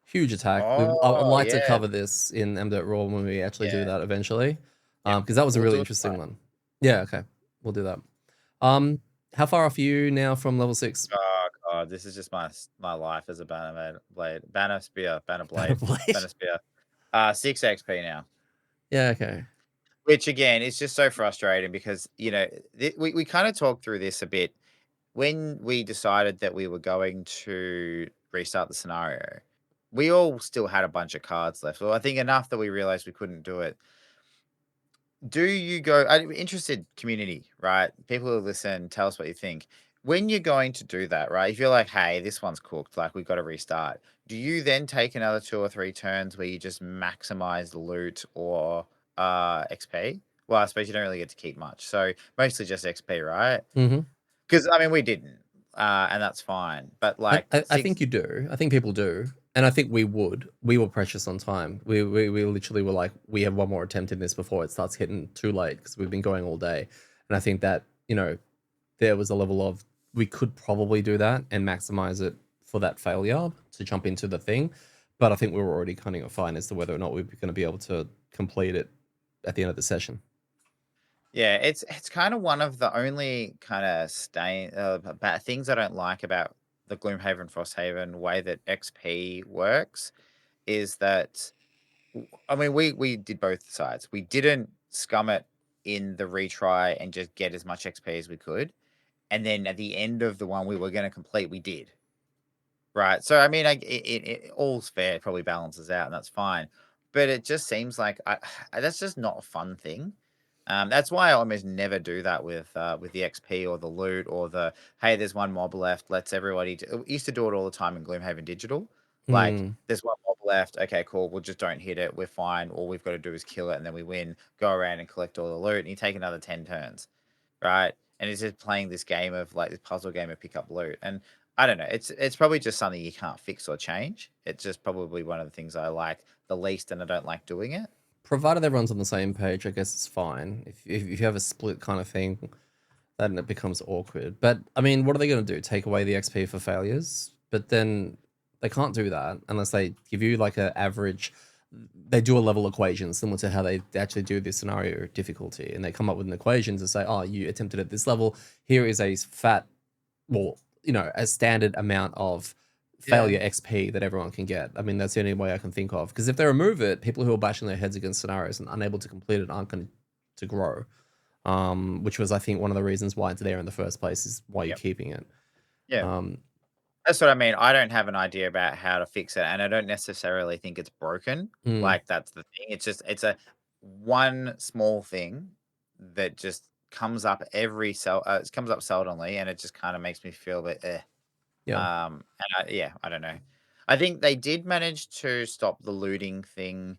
Speaker 1: huge attack. I would like to cover this in amDirt Raw when we actually do that eventually. Because that was a really interesting one. Yeah, okay. We'll do that. How far off are you now from level 6?
Speaker 2: Oh god, this is just my life as a banner blade. Banner spear, banner blade, banner spear. 6 XP now.
Speaker 1: Yeah, okay.
Speaker 2: Which again is just so frustrating because, you know, we kind of talked through this a bit. When we decided that we were going to restart the scenario, we all still had a bunch of cards left. Well, I think enough that we realized we couldn't do it. Do you go? I'm interested, community, right? People who listen, tell us what you think. When you're going to do that, right? If you're like, hey, this one's cooked, like we've got to restart. Do you then take another 2 or 3 turns where you just maximize loot or XP? Well, I suppose you don't really get to keep much. So mostly just XP, right?
Speaker 1: Mm-hmm.
Speaker 2: Because, I mean, we didn't, and that's fine. But, like...
Speaker 1: I think you do. I think people do. And I think we would. We were precious on time. We literally were like, we have one more attempt in this before it starts hitting too late because we've been going all day. And I think that, you know, there was a level of we could probably do that and maximize it for that failure to jump into the thing. But I think we were already kind of fine as to whether or not we were going to be able to complete it at the end of the session.
Speaker 2: Yeah, it's kind of one of the only kind of bad things I don't like about the Gloomhaven Frosthaven way that XP works is that, I mean, we did both sides. We didn't scum it in the retry and just get as much XP as we could. And then at the end of the one we were going to complete, we did. Right. So, I mean, it all's fair, it probably balances out and that's fine. But it just seems like that's just not a fun thing. That's why I almost never do that with the XP or the loot or the, hey, there's one mob left. Let's everybody. We used to do it all the time in Gloomhaven Digital. Like,
Speaker 1: Mm.
Speaker 2: there's one mob left. Okay, cool. We'll just don't hit it. We're fine. All we've got to do is kill it, and then we win. Go around and collect all the loot, and you take another 10 turns, right? And it's just playing this game of like this puzzle game of pick up loot. And I don't know. It's probably just something you can't fix or change. It's just probably one of the things I like the least, and I don't like doing it.
Speaker 1: Provided everyone's on the same page, I guess it's fine. If you have a split kind of thing, then it becomes awkward. But I mean, what are they going to do? Take away the XP for failures? But then they can't do that unless they give you like an average. They do a level equation similar to how they actually do this scenario difficulty, and they come up with an equation to say, oh, you attempted at this level. Here is a fat, well, a standard amount of failure XP that everyone can get. I mean, that's the only way I can think of. Because if they remove it, people who are bashing their heads against scenarios and unable to complete it aren't going to grow. Which was, I think, one of the reasons why it's there in the first place is why you're keeping it.
Speaker 2: Yeah. That's what I mean. I don't have an idea about how to fix it, and I don't necessarily think it's broken. Like, that's the thing. It's a one small thing that just comes up it comes up seldomly, and it just kind of makes me feel a bit
Speaker 1: Yeah.
Speaker 2: and I don't know. I think they did manage to stop the looting thing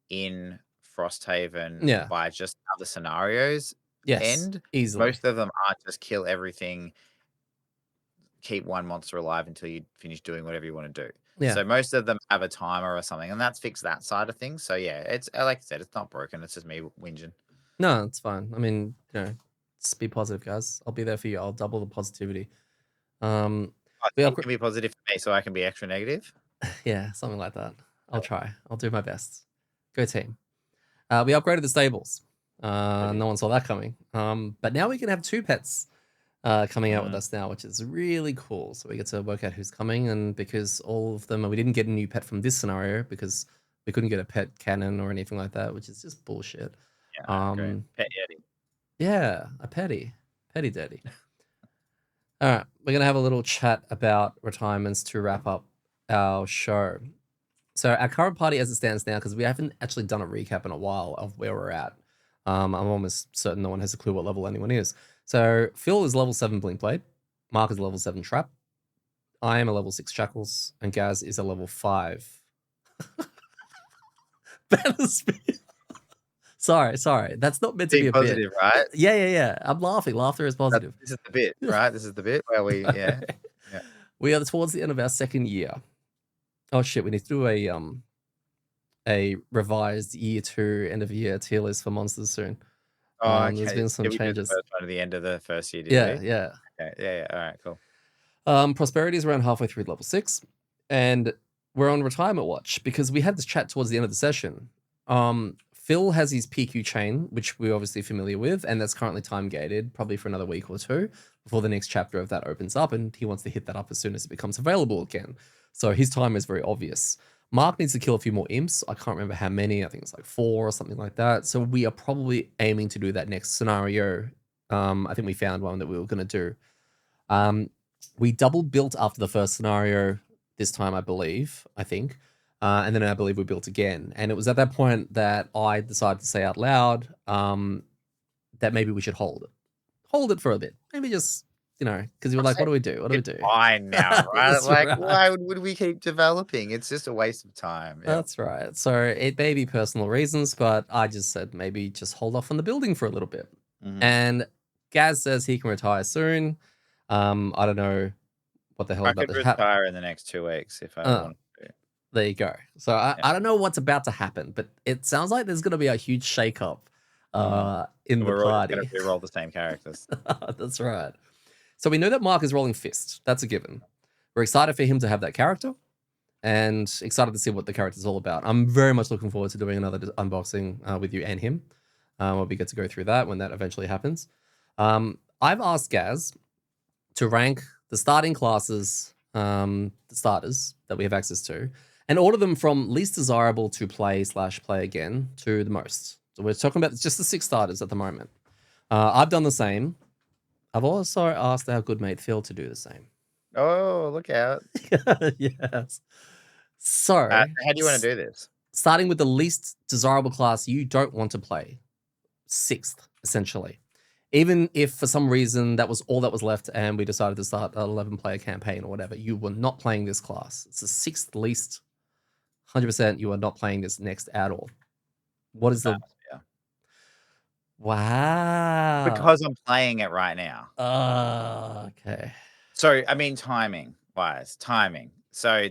Speaker 2: in Frosthaven
Speaker 1: Yeah.
Speaker 2: by just how the scenarios
Speaker 1: Yes.
Speaker 2: end.
Speaker 1: Easily.
Speaker 2: Most of them are just kill everything, keep one monster alive until you finish doing whatever you want to do.
Speaker 1: Yeah.
Speaker 2: So most of them have a timer or something, and that's fixed that side of things. So yeah, it's like I said, it's not broken. It's just me whinging.
Speaker 1: No, it's fine. I mean, just be positive, guys. I'll be there for you. I'll double the positivity.
Speaker 2: I think you can be positive for me, so I can be extra negative.
Speaker 1: Yeah, something like that. I'll try. I'll do my best. Go team. We upgraded the stables. No one saw that coming. But now we can have 2 pets coming out with us now, which is really cool. So we get to work out who's coming, and because all of them, we didn't get a new pet from this scenario because we couldn't get a pet cannon or anything like that, which is just bullshit.
Speaker 2: Yeah, great. Pet Yeti.
Speaker 1: Yeah, a petty daddy. All right, we're gonna have a little chat about retirements to wrap up our show. So our current party as it stands now, because we haven't actually done a recap in a while of where we're at. I'm almost certain no one has a clue what level anyone is. So Phil is level 7 Blink Blade, Mark is level 7 Trap, I am a level 6 Shackles, and Gaz is a level 5. Banner Spear. Sorry. That's not meant to be a
Speaker 2: positive,
Speaker 1: bit.
Speaker 2: right?
Speaker 1: Yeah. I'm laughing. Laughter is positive.
Speaker 2: This is the bit, right? This is the bit where we, yeah.
Speaker 1: We are towards the end of our second year. Oh shit, we need to do a revised year 2 end of year tier list for monsters soon.
Speaker 2: Oh, okay.
Speaker 1: There's been some changes.
Speaker 2: The first one at the end of the first year,
Speaker 1: Yeah.
Speaker 2: Okay. Yeah. All right, cool.
Speaker 1: Prosperity is around halfway through level 6, and we're on retirement watch because we had this chat towards the end of the session. Phil has his PQ chain, which we're obviously familiar with, and that's currently time gated, probably for another week or 2 before the next chapter of that opens up, and he wants to hit that up as soon as it becomes available again. So his time is very obvious. Mark needs to kill a few more imps. I can't remember how many. I think it's like 4 or something like that. So we are probably aiming to do that next scenario. I think we found one that we were going to do. We double built after the first scenario this time, I think. And then I believe we built again. And it was at that point that I decided to say out loud that maybe we should hold it. Hold it for a bit. Maybe just, because you were like, what do we do? What do we do?
Speaker 2: Fine now, right? Like,
Speaker 1: right.
Speaker 2: why would we keep developing? It's just a waste of time. Yep.
Speaker 1: That's right. So it may be personal reasons, but I just said maybe just hold off on the building for a little bit. And Gaz says he can retire soon. I don't know what the hell
Speaker 2: I
Speaker 1: about
Speaker 2: could retire in the next 2 weeks if I want to.
Speaker 1: There you go. So I don't know what's about to happen, but it sounds like there's going to be a huge shakeup in the party.
Speaker 2: We're going to roll the same characters.
Speaker 1: That's right. So we know that Mark is rolling Fist. That's a given. We're excited for him to have that character and excited to see what the character is all about. I'm very much looking forward to doing another unboxing with you and him. Where we get to go through that when that eventually happens. I've asked Gaz to rank the starting classes, the starters that we have access to, and order them from least desirable to play/play again to the most. So we're talking about just the 6 starters at the moment. I've done the same. I've also asked our good mate Phil to do the same.
Speaker 2: Oh, look out.
Speaker 1: Yes. So,
Speaker 2: how do you want to do this?
Speaker 1: Starting with the least desirable class you don't want to play. 6th, essentially. Even if for some reason that was all that was left and we decided to start an 11-player campaign or whatever, you were not playing this class. It's the sixth least. 100% you are not playing this next at all. What is the...
Speaker 2: Batmosphere.
Speaker 1: Wow.
Speaker 2: Because I'm playing it right now.
Speaker 1: Okay.
Speaker 2: So, I mean, timing-wise, timing. So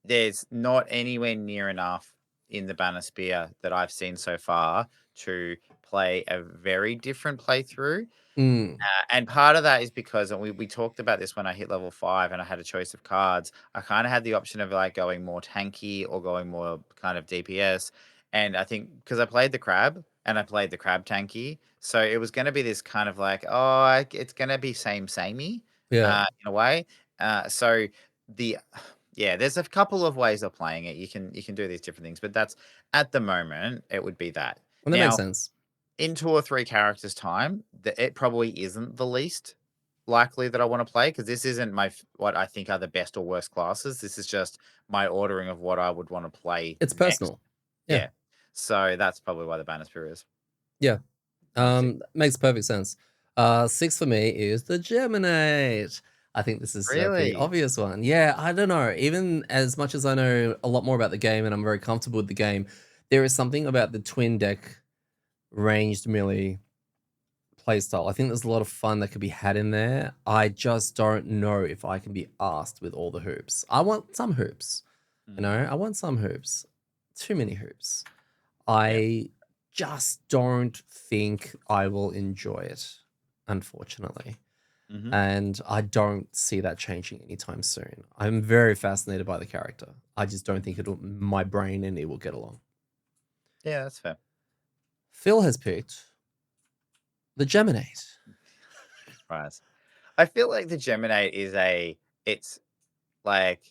Speaker 2: there's not anywhere near enough in the Banosphere that I've seen so far to play a very different playthrough. And part of that is because, and we talked about this when I hit level 5 and I had a choice of cards. I kind of had the option of like going more tanky or going more kind of DPS. And I think because I played the crab and I played the crab tanky, so it was going to be this kind of like, it's going to be samey,
Speaker 1: Yeah.
Speaker 2: in a way. So the yeah, there's a couple of ways of playing it. You can do these different things, but that's at the moment it would be that.
Speaker 1: Well, that
Speaker 2: Now,
Speaker 1: makes sense.
Speaker 2: in 2 or 3 characters' time, it probably isn't the least likely that I want to play because this isn't what I think are the best or worst classes. This is just my ordering of what I would want to play
Speaker 1: It's
Speaker 2: next.
Speaker 1: personal.
Speaker 2: Yeah. So that's probably why the Banosphere is.
Speaker 1: Yeah.
Speaker 2: Number 6.
Speaker 1: Makes perfect sense. 6 for me is the Geminate. I think this is a pretty
Speaker 2: Really?
Speaker 1: obvious one. Yeah, I don't know. Even as much as I know a lot more about the game and I'm very comfortable with the game, there is something about the twin deck ranged melee playstyle. I think there's a lot of fun that could be had in there. I just don't know if I can be asked with all the hoops. I want some hoops. You know, I want some hoops. Too many hoops. I just don't think I will enjoy it, unfortunately. And I don't see that changing anytime soon. I'm very fascinated by the character. I just don't think my brain and it will get along.
Speaker 2: Yeah, that's fair.
Speaker 1: Phil has picked the Geminate.
Speaker 2: Right. I feel like the Geminate it's like,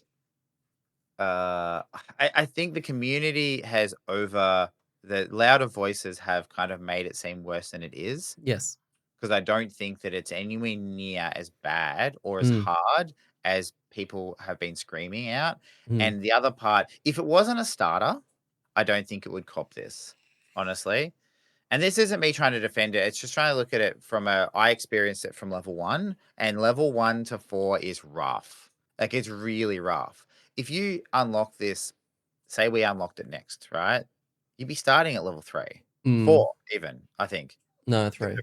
Speaker 2: I think the community the louder voices have kind of made it seem worse than it is.
Speaker 1: Yes.
Speaker 2: Because I don't think that it's anywhere near as bad or as hard as people have been screaming out. And the other part, if it wasn't a starter, I don't think it would cop this, honestly. And this isn't me trying to defend it. It's just trying to look at it I experienced it from level 1, and level 1 to 4 is rough. Like, it's really rough. If you unlock this, say we unlocked it next, right? You'd be starting at level 3, 4 even, I think.
Speaker 1: No, 3.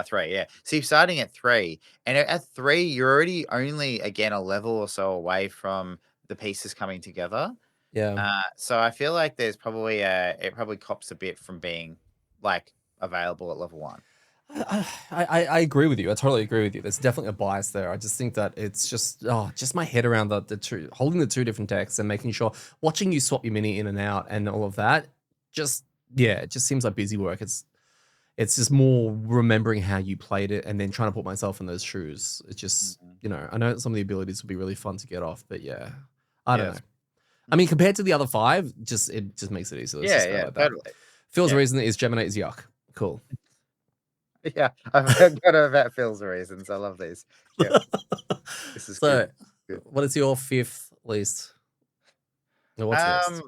Speaker 2: 3, yeah. So you're starting at 3, and at 3, you're already only, again, a level or so away from the pieces coming together.
Speaker 1: Yeah.
Speaker 2: So I feel like there's probably it probably cops a bit from being, like, available at level 1.
Speaker 1: I agree with you. I totally agree with you. There's definitely a bias there. I just think that it's just my head around the two, holding the two different decks and making sure, watching you swap your mini in and out and all of that. It just seems like busy work. It's just more remembering how you played it and then trying to put myself in those shoes. It's just, I know some of the abilities would be really fun to get off, but yeah, I don't know. I mean, compared to the other 5, it just makes it easy. Let's just go like that.
Speaker 2: Totally.
Speaker 1: Phil's reason is Geminate is yuck. Cool.
Speaker 2: Yeah, I've got about Phil's reasons. I love these. Yeah, this is good.
Speaker 1: What is your 5th least? Or what's next?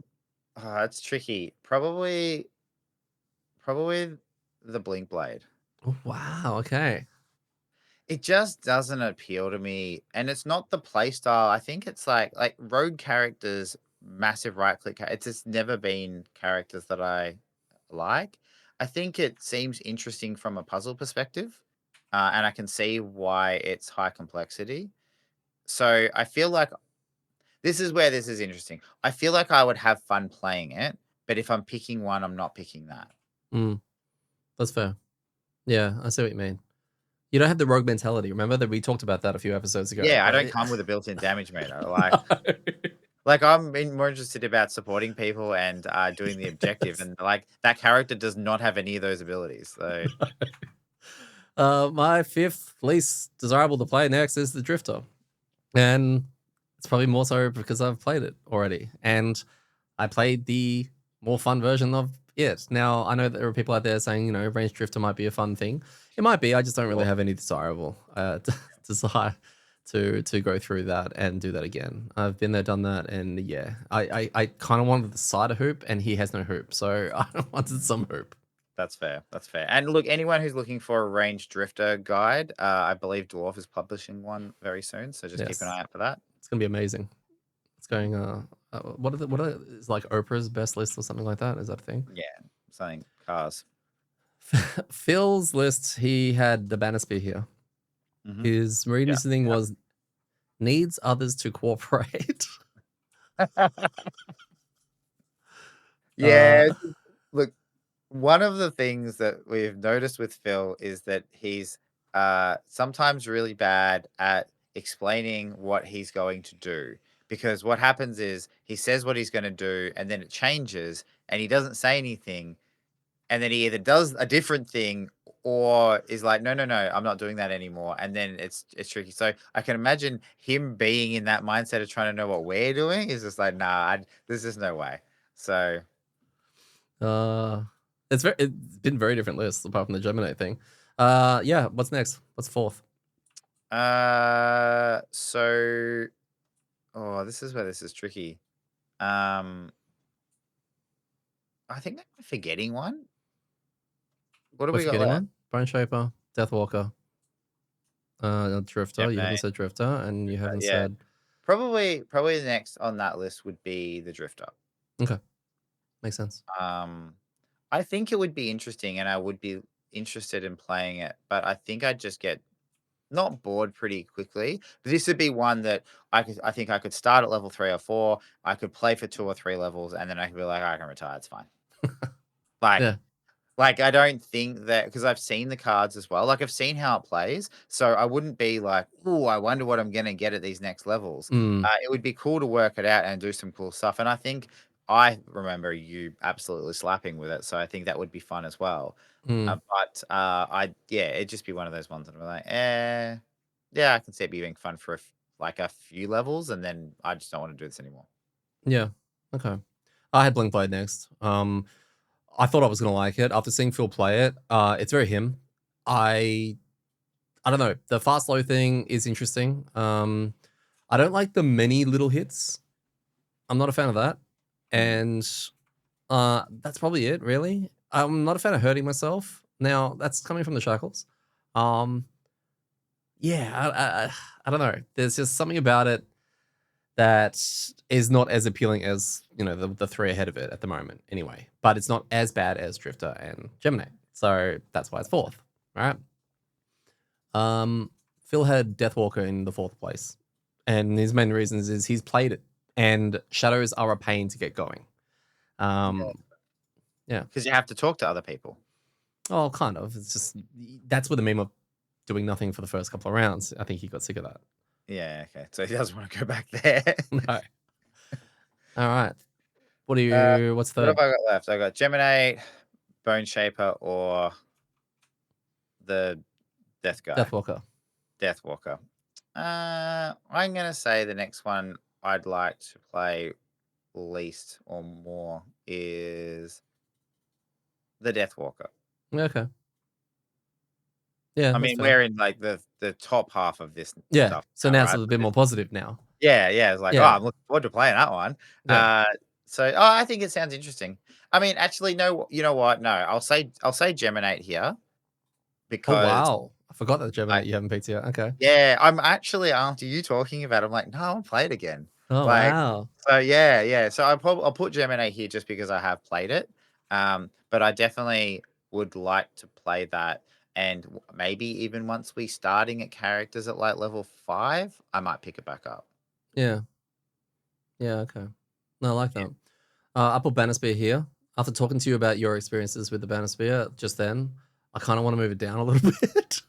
Speaker 2: It's tricky. Probably the Blink Blade.
Speaker 1: Oh, wow. Okay.
Speaker 2: It just doesn't appeal to me, and it's not the play style. I think it's like rogue characters, massive right click. It's just never been characters that I like. I think it seems interesting from a puzzle perspective, and I can see why it's high complexity. So I feel like this is where this is interesting. I feel like I would have fun playing it, but if I'm picking one, I'm not picking that.
Speaker 1: That's fair. Yeah, I see what you mean. You don't have the rogue mentality. Remember that we talked about that a few episodes ago.
Speaker 2: Yeah, I don't come with a built-in damage meter. Like I'm more interested about supporting people and doing the objective, and like that character does not have any of those abilities. So,
Speaker 1: my 5th least desirable to play next is the Drifter, and it's probably more so because I've played it already, and I played the more fun version of it. Now I know that there are people out there saying, ranged Drifter might be a fun thing. It might be. I just don't really have any desirable desire to go through that and do that again. I've been there, done that, and yeah, I kind of wanted the cider hoop, and he has no hoop, so I wanted some hoop.
Speaker 2: That's fair. That's fair. And look, anyone who's looking for a ranged drifter guide, I believe Dwarf is publishing one very soon. So just keep an
Speaker 1: Yes.
Speaker 2: eye out for that.
Speaker 1: It's gonna be amazing. It's going. What are is like Oprah's best list or something like that? Is that a thing?
Speaker 2: Yeah, something cars.
Speaker 1: Phil's list. He had the Banosphere here.
Speaker 2: Mhm.
Speaker 1: His reasoning was needs others to cooperate.
Speaker 2: Yeah, look, one of the things that we've noticed with Phil is that he's sometimes really bad at explaining what he's going to do. Because what happens is he says what he's going to do and then it changes and he doesn't say anything. And then he either does a different thing or is like, no, no, no, I'm not doing that anymore. And then it's tricky. So I can imagine him being in that mindset of trying to know what we're doing is just like, nah, there's just no way. So
Speaker 1: It's been very different lists apart from the Gemini thing. Yeah. What's next? What's fourth?
Speaker 2: so this is where this is tricky. I think I'm forgetting one. What have
Speaker 1: We're
Speaker 2: we got
Speaker 1: forgetting
Speaker 2: left?
Speaker 1: one. Bone Shaper, Deathwalker, Drifter. You haven't
Speaker 2: Gemini.
Speaker 1: said Drifter, and you haven't
Speaker 2: Yeah.
Speaker 1: said.
Speaker 2: Probably the next on that list would be the Drifter.
Speaker 1: Okay, makes sense.
Speaker 2: I think it would be interesting, and I would be interested in playing it, but I think I'd just get not bored pretty quickly. But this would be one that I think I could start at level 3 or 4. I could play for 2 or 3 levels, and then I could be like, I can retire. It's fine. Like,
Speaker 1: Yeah.
Speaker 2: Like, I don't think that because I've seen the cards as well. Like, I've seen how it plays, so I wouldn't be like, "Oh, I wonder what I'm gonna get at these next levels." It would be cool to work it out and do some cool stuff, and I think I remember you absolutely slapping with it, so I think that would be fun as well. It'd just be one of those ones that I'm like, yeah, I can see it being fun for a few levels, and then I just don't want to do this anymore."
Speaker 1: Yeah. Okay. I had Blink Blade next. I thought I was gonna like it after seeing Phil play it. It's very him. I don't know. The fast slow thing is interesting. I don't like the many little hits. I'm not a fan of that. And that's probably it, really. I'm not a fan of hurting myself. Now, that's coming from the shackles. Yeah, I don't know. There's just something about it that is not as appealing as, the three ahead of it at the moment anyway. But it's not as bad as Drifter and Gemini. So that's why it's fourth, right? Phil had Deathwalker in the fourth place. And his main reasons is he's played it. And shadows are a pain to get going. Yeah.
Speaker 2: Because you have to talk to other people.
Speaker 1: Oh, kind of. It's just, that's where the meme of doing nothing for the first couple of rounds. I think he got sick of that.
Speaker 2: Yeah, okay. So he doesn't want to go back there.
Speaker 1: No. All right. What's
Speaker 2: What
Speaker 1: third?
Speaker 2: have I got left? I got Gemini, Bone Shaper, or the Death Guy.
Speaker 1: Deathwalker.
Speaker 2: I'm gonna say the next one I'd like to play least or more is the Deathwalker.
Speaker 1: Okay. Yeah.
Speaker 2: I mean,
Speaker 1: fair.
Speaker 2: we're in like the top half of this stuff.
Speaker 1: So now it's a bit more positive now.
Speaker 2: Yeah. It's like, I'm looking forward to playing that one.
Speaker 1: Yeah.
Speaker 2: I think it sounds interesting. I mean, actually, no, you know what? No, I'll say Geminate here
Speaker 1: Oh,
Speaker 2: because
Speaker 1: wow. I forgot that Gemini you haven't picked yet. Okay.
Speaker 2: yeah, I'm actually after you talking about it, I'm like, no, I'll play it again.
Speaker 1: Oh,
Speaker 2: Like,
Speaker 1: wow.
Speaker 2: so yeah. So I'll put Gemini here just because I have played it. But I definitely would like to play that. And maybe even once we starting at characters at like level 5, I might pick it back up.
Speaker 1: Yeah. Yeah, okay. No, I like that. I put Banosphere here. After talking to you about your experiences with the Banosphere just then, I kind of want to move it down a little bit.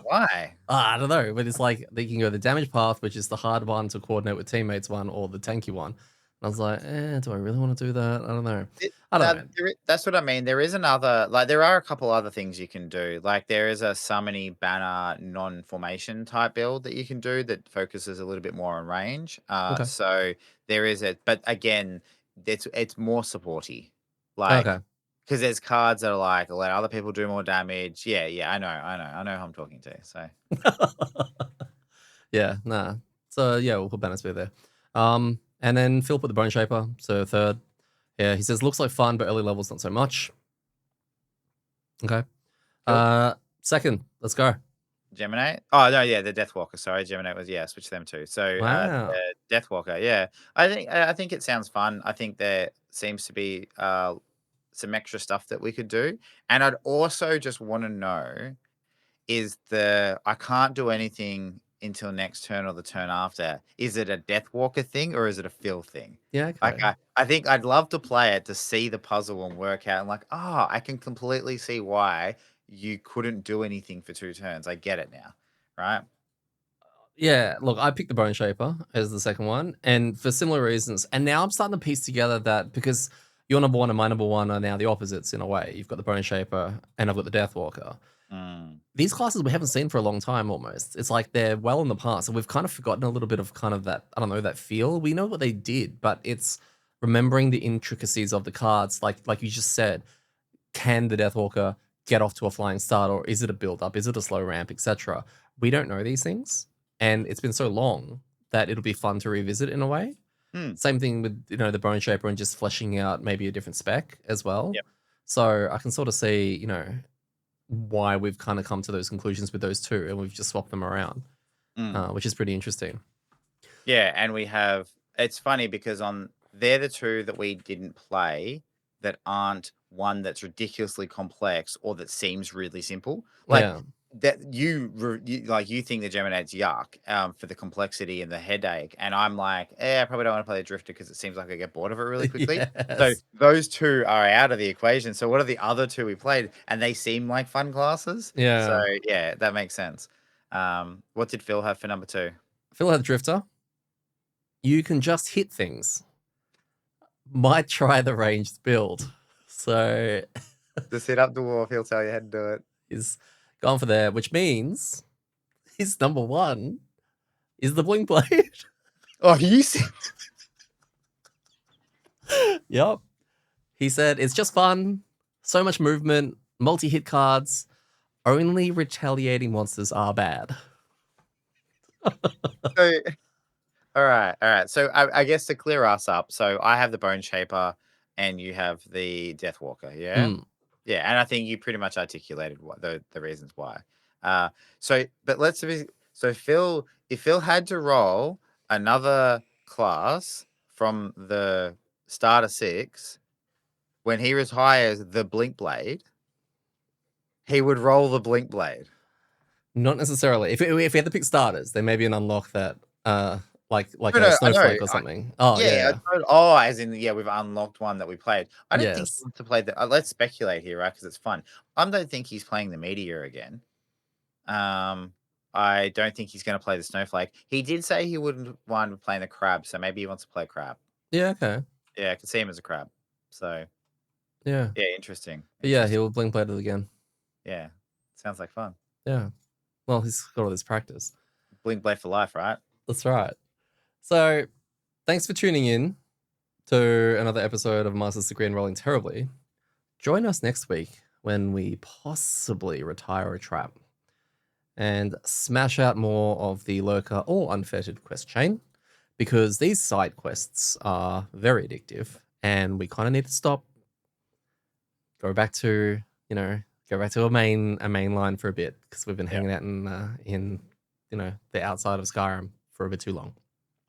Speaker 2: Why?
Speaker 1: I don't know, but it's like they can go the damage path, which is the hard one to coordinate with teammates one, or the tanky one. And I was like, do I really want to do that? I don't know. I don't know.
Speaker 2: That's what I mean. There is another, like, there are a couple other things you can do. Like, there is a summony banner non-formation type build that you can do that focuses a little bit more on range.
Speaker 1: Okay.
Speaker 2: So there is but again, it's more supporty. Like,
Speaker 1: Okay.
Speaker 2: because there's cards that are like, let other people do more damage. Yeah, I know who I'm talking to. So
Speaker 1: yeah, nah. So yeah, we'll put Banosphere there. And then Phil put the Bone Shaper, so third. Yeah, he says looks like fun, but early levels not so much. Okay.
Speaker 2: Cool.
Speaker 1: Second, let's go.
Speaker 2: Geminate? Oh no, yeah, the Deathwalker. Sorry, Geminate was switch them two. So
Speaker 1: Wow.
Speaker 2: the Deathwalker, yeah. I think it sounds fun. I think there seems to be some extra stuff that we could do. And I'd also just want to know is I can't do anything until next turn or the turn after. Is it a Deathwalker thing or is it a Phil thing?
Speaker 1: Yeah,
Speaker 2: Like
Speaker 1: okay.
Speaker 2: I think I'd love to play it to see the puzzle and work out and like, oh, I can completely see why you couldn't do anything for 2 turns. I get it now. Right?
Speaker 1: Yeah, look, I picked the Bone Shaper as the second one, and for similar reasons. And now I'm starting to piece together that because your number one and my number one are now the opposites in a way. You've got the Bone Shaper, and I've got the Deathwalker.
Speaker 2: Mm.
Speaker 1: These classes we haven't seen for a long time almost. It's like they're well in the past, and we've kind of forgotten a little bit of kind of that, I don't know, that feel. We know what they did, but it's remembering the intricacies of the cards. Like you just said, can the Deathwalker get off to a flying start, or is it a build up? Is it a slow ramp, etc.? We don't know these things, and it's been so long that it'll be fun to revisit in a way.
Speaker 2: Mm.
Speaker 1: Same thing with the Bone Shaper and just fleshing out maybe a different spec as well.
Speaker 2: Yep.
Speaker 1: So I can sort of see why we've kind of come to those conclusions with those two, and we've just swapped them around,
Speaker 2: Mm.
Speaker 1: which is pretty interesting.
Speaker 2: Yeah, and we have it's funny because they're the two that we didn't play that aren't one that's ridiculously complex or that seems really simple. Like
Speaker 1: Yeah,
Speaker 2: that you think the Geminate's yuck for the complexity and the headache, and I'm like, I probably don't want to play the Drifter because it seems like I get bored of it really quickly. So
Speaker 1: yes,
Speaker 2: those two are out of the equation. So what are the other two we played? And they seem like fun classes. So
Speaker 1: yeah.
Speaker 2: yeah, that makes sense. What did Phil have for number two?
Speaker 1: Phil had Drifter. You can just hit things. Might try the ranged build. So
Speaker 2: Just hit up the wall. He'll tell you how to do it.
Speaker 1: he's gone for there, which means his number one is the Blink Blade.
Speaker 2: Oh, you see?
Speaker 1: Yep. He said it's just fun, so much movement, multi-hit cards. Only retaliating monsters are bad.
Speaker 2: So, all right, all right. So I guess to clear us up, so I have the Bone Shaper, and you have the Deathwalker. Yeah,
Speaker 1: Mm.
Speaker 2: yeah. And I think you pretty much articulated what the reasons why. But let's be so if Phil had to roll another class from the starter six when he retires the Blink Blade, he would roll the Blink Blade.
Speaker 1: Not necessarily. If we had to pick starters, there may be an unlock that, like
Speaker 2: No,
Speaker 1: a
Speaker 2: no, I know.
Speaker 1: snowflake or something. Oh
Speaker 2: Yeah,
Speaker 1: yeah,
Speaker 2: as in, yeah, we've unlocked one that we played. I don't think he
Speaker 1: yes,
Speaker 2: wants to play the let's speculate here, right? Because it's fun. I don't think he's playing the Meteor again. Um, I don't think he's gonna play the Snowflake. He did say he wouldn't mind playing the Crab, so maybe he wants to play Crab.
Speaker 1: yeah, okay,
Speaker 2: Yeah, I could see him as a Crab. So,
Speaker 1: yeah,
Speaker 2: yeah, interesting,
Speaker 1: but yeah,
Speaker 2: interesting.
Speaker 1: he'll blink blade it again.
Speaker 2: Yeah, sounds like fun.
Speaker 1: Yeah, well, he's got all this practice.
Speaker 2: Blink Blade for life, right?
Speaker 1: That's right. So, thanks for tuning in to another episode of Masters Degree and Rolling Terribly. Join us next week when we possibly retire a trap and smash out more of the lurker or unfettered quest chain, because these side quests are very addictive and we kind of need to stop, go back to a main line for a bit, because we've been
Speaker 2: Yeah.
Speaker 1: hanging out in the outside of Skyrim for a bit too long.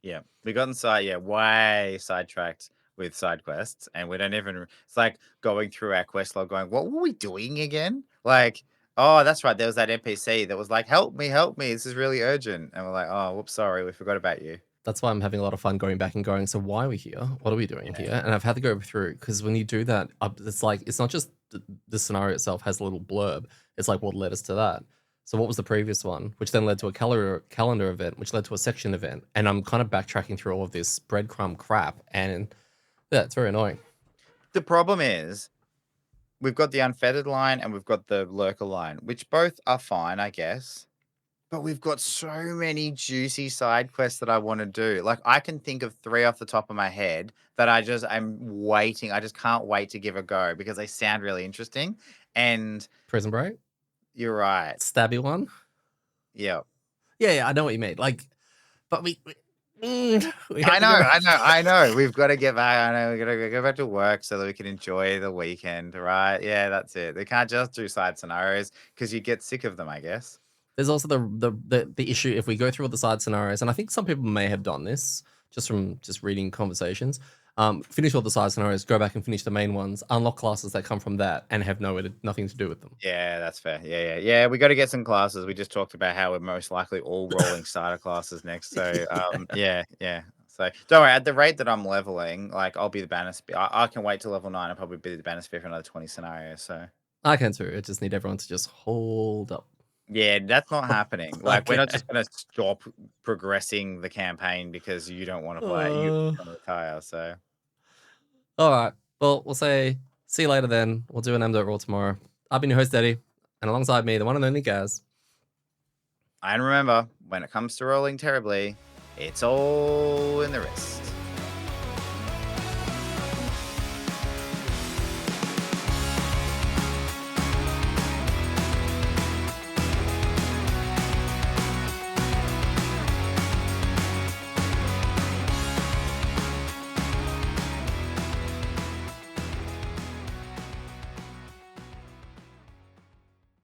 Speaker 2: Yeah, we got way sidetracked with side quests, and we don't even. It's like going through our quest log, going, "What were we doing again?" Like, oh, that's right. There was that NPC that was like, help me! This is really urgent." And we're like, "Oh, whoops, sorry, we forgot about you."
Speaker 1: That's why I'm having a lot of fun going back and going, so why are we here? What are we doing
Speaker 2: Yeah,
Speaker 1: here? And I've had to go through, because when you do that, it's like, it's not just the scenario itself has a little blurb. It's like, what led us to that? So what was the previous one, which then led to a calendar event, which led to a section event. And I'm kind of backtracking through all of this breadcrumb crap. And yeah, it's very annoying.
Speaker 2: the problem is we've got the unfettered line and we've got the lurker line, which both are fine, I guess. But we've got so many juicy side quests that I want to do. Like I can think of 3 off the top of my head that I'm waiting. I just can't wait to give a go because they sound really interesting. And
Speaker 1: Prison Break?
Speaker 2: you're right.
Speaker 1: Stabby one?
Speaker 2: Yeah.
Speaker 1: Yeah, I know what you mean. Like, but We have to go back.
Speaker 2: I know. We've got to get back. I know we got to go back to work so that we can enjoy the weekend, right? Yeah, that's it. They can't just do side scenarios because you get sick of them, I guess.
Speaker 1: There's also the issue if we go through all the side scenarios, and I think some people may have done this just from reading conversations. Finish all the side scenarios, go back and finish the main ones, unlock classes that come from that, and have nothing to do with them.
Speaker 2: Yeah, that's fair. Yeah. We got to get some classes. We just talked about how we're most likely all rolling starter classes next. So, yeah. So don't worry. At the rate that I'm leveling, like I'll be the banner. I can wait till level 9 and probably be the banner sphere for another 20 scenarios. So
Speaker 1: I can too. I just need everyone to just hold up.
Speaker 2: yeah, that's not happening. Like we're not
Speaker 1: Okay.
Speaker 2: just gonna stop progressing the campaign because you don't want to play. You want to retire. So
Speaker 1: All right. Well, we'll say see you later then. We'll do an amDirt roll tomorrow. I've been your host, Eddie, and alongside me, the one and only Gaz.
Speaker 2: and remember, when it comes to rolling terribly, it's all in the wrist.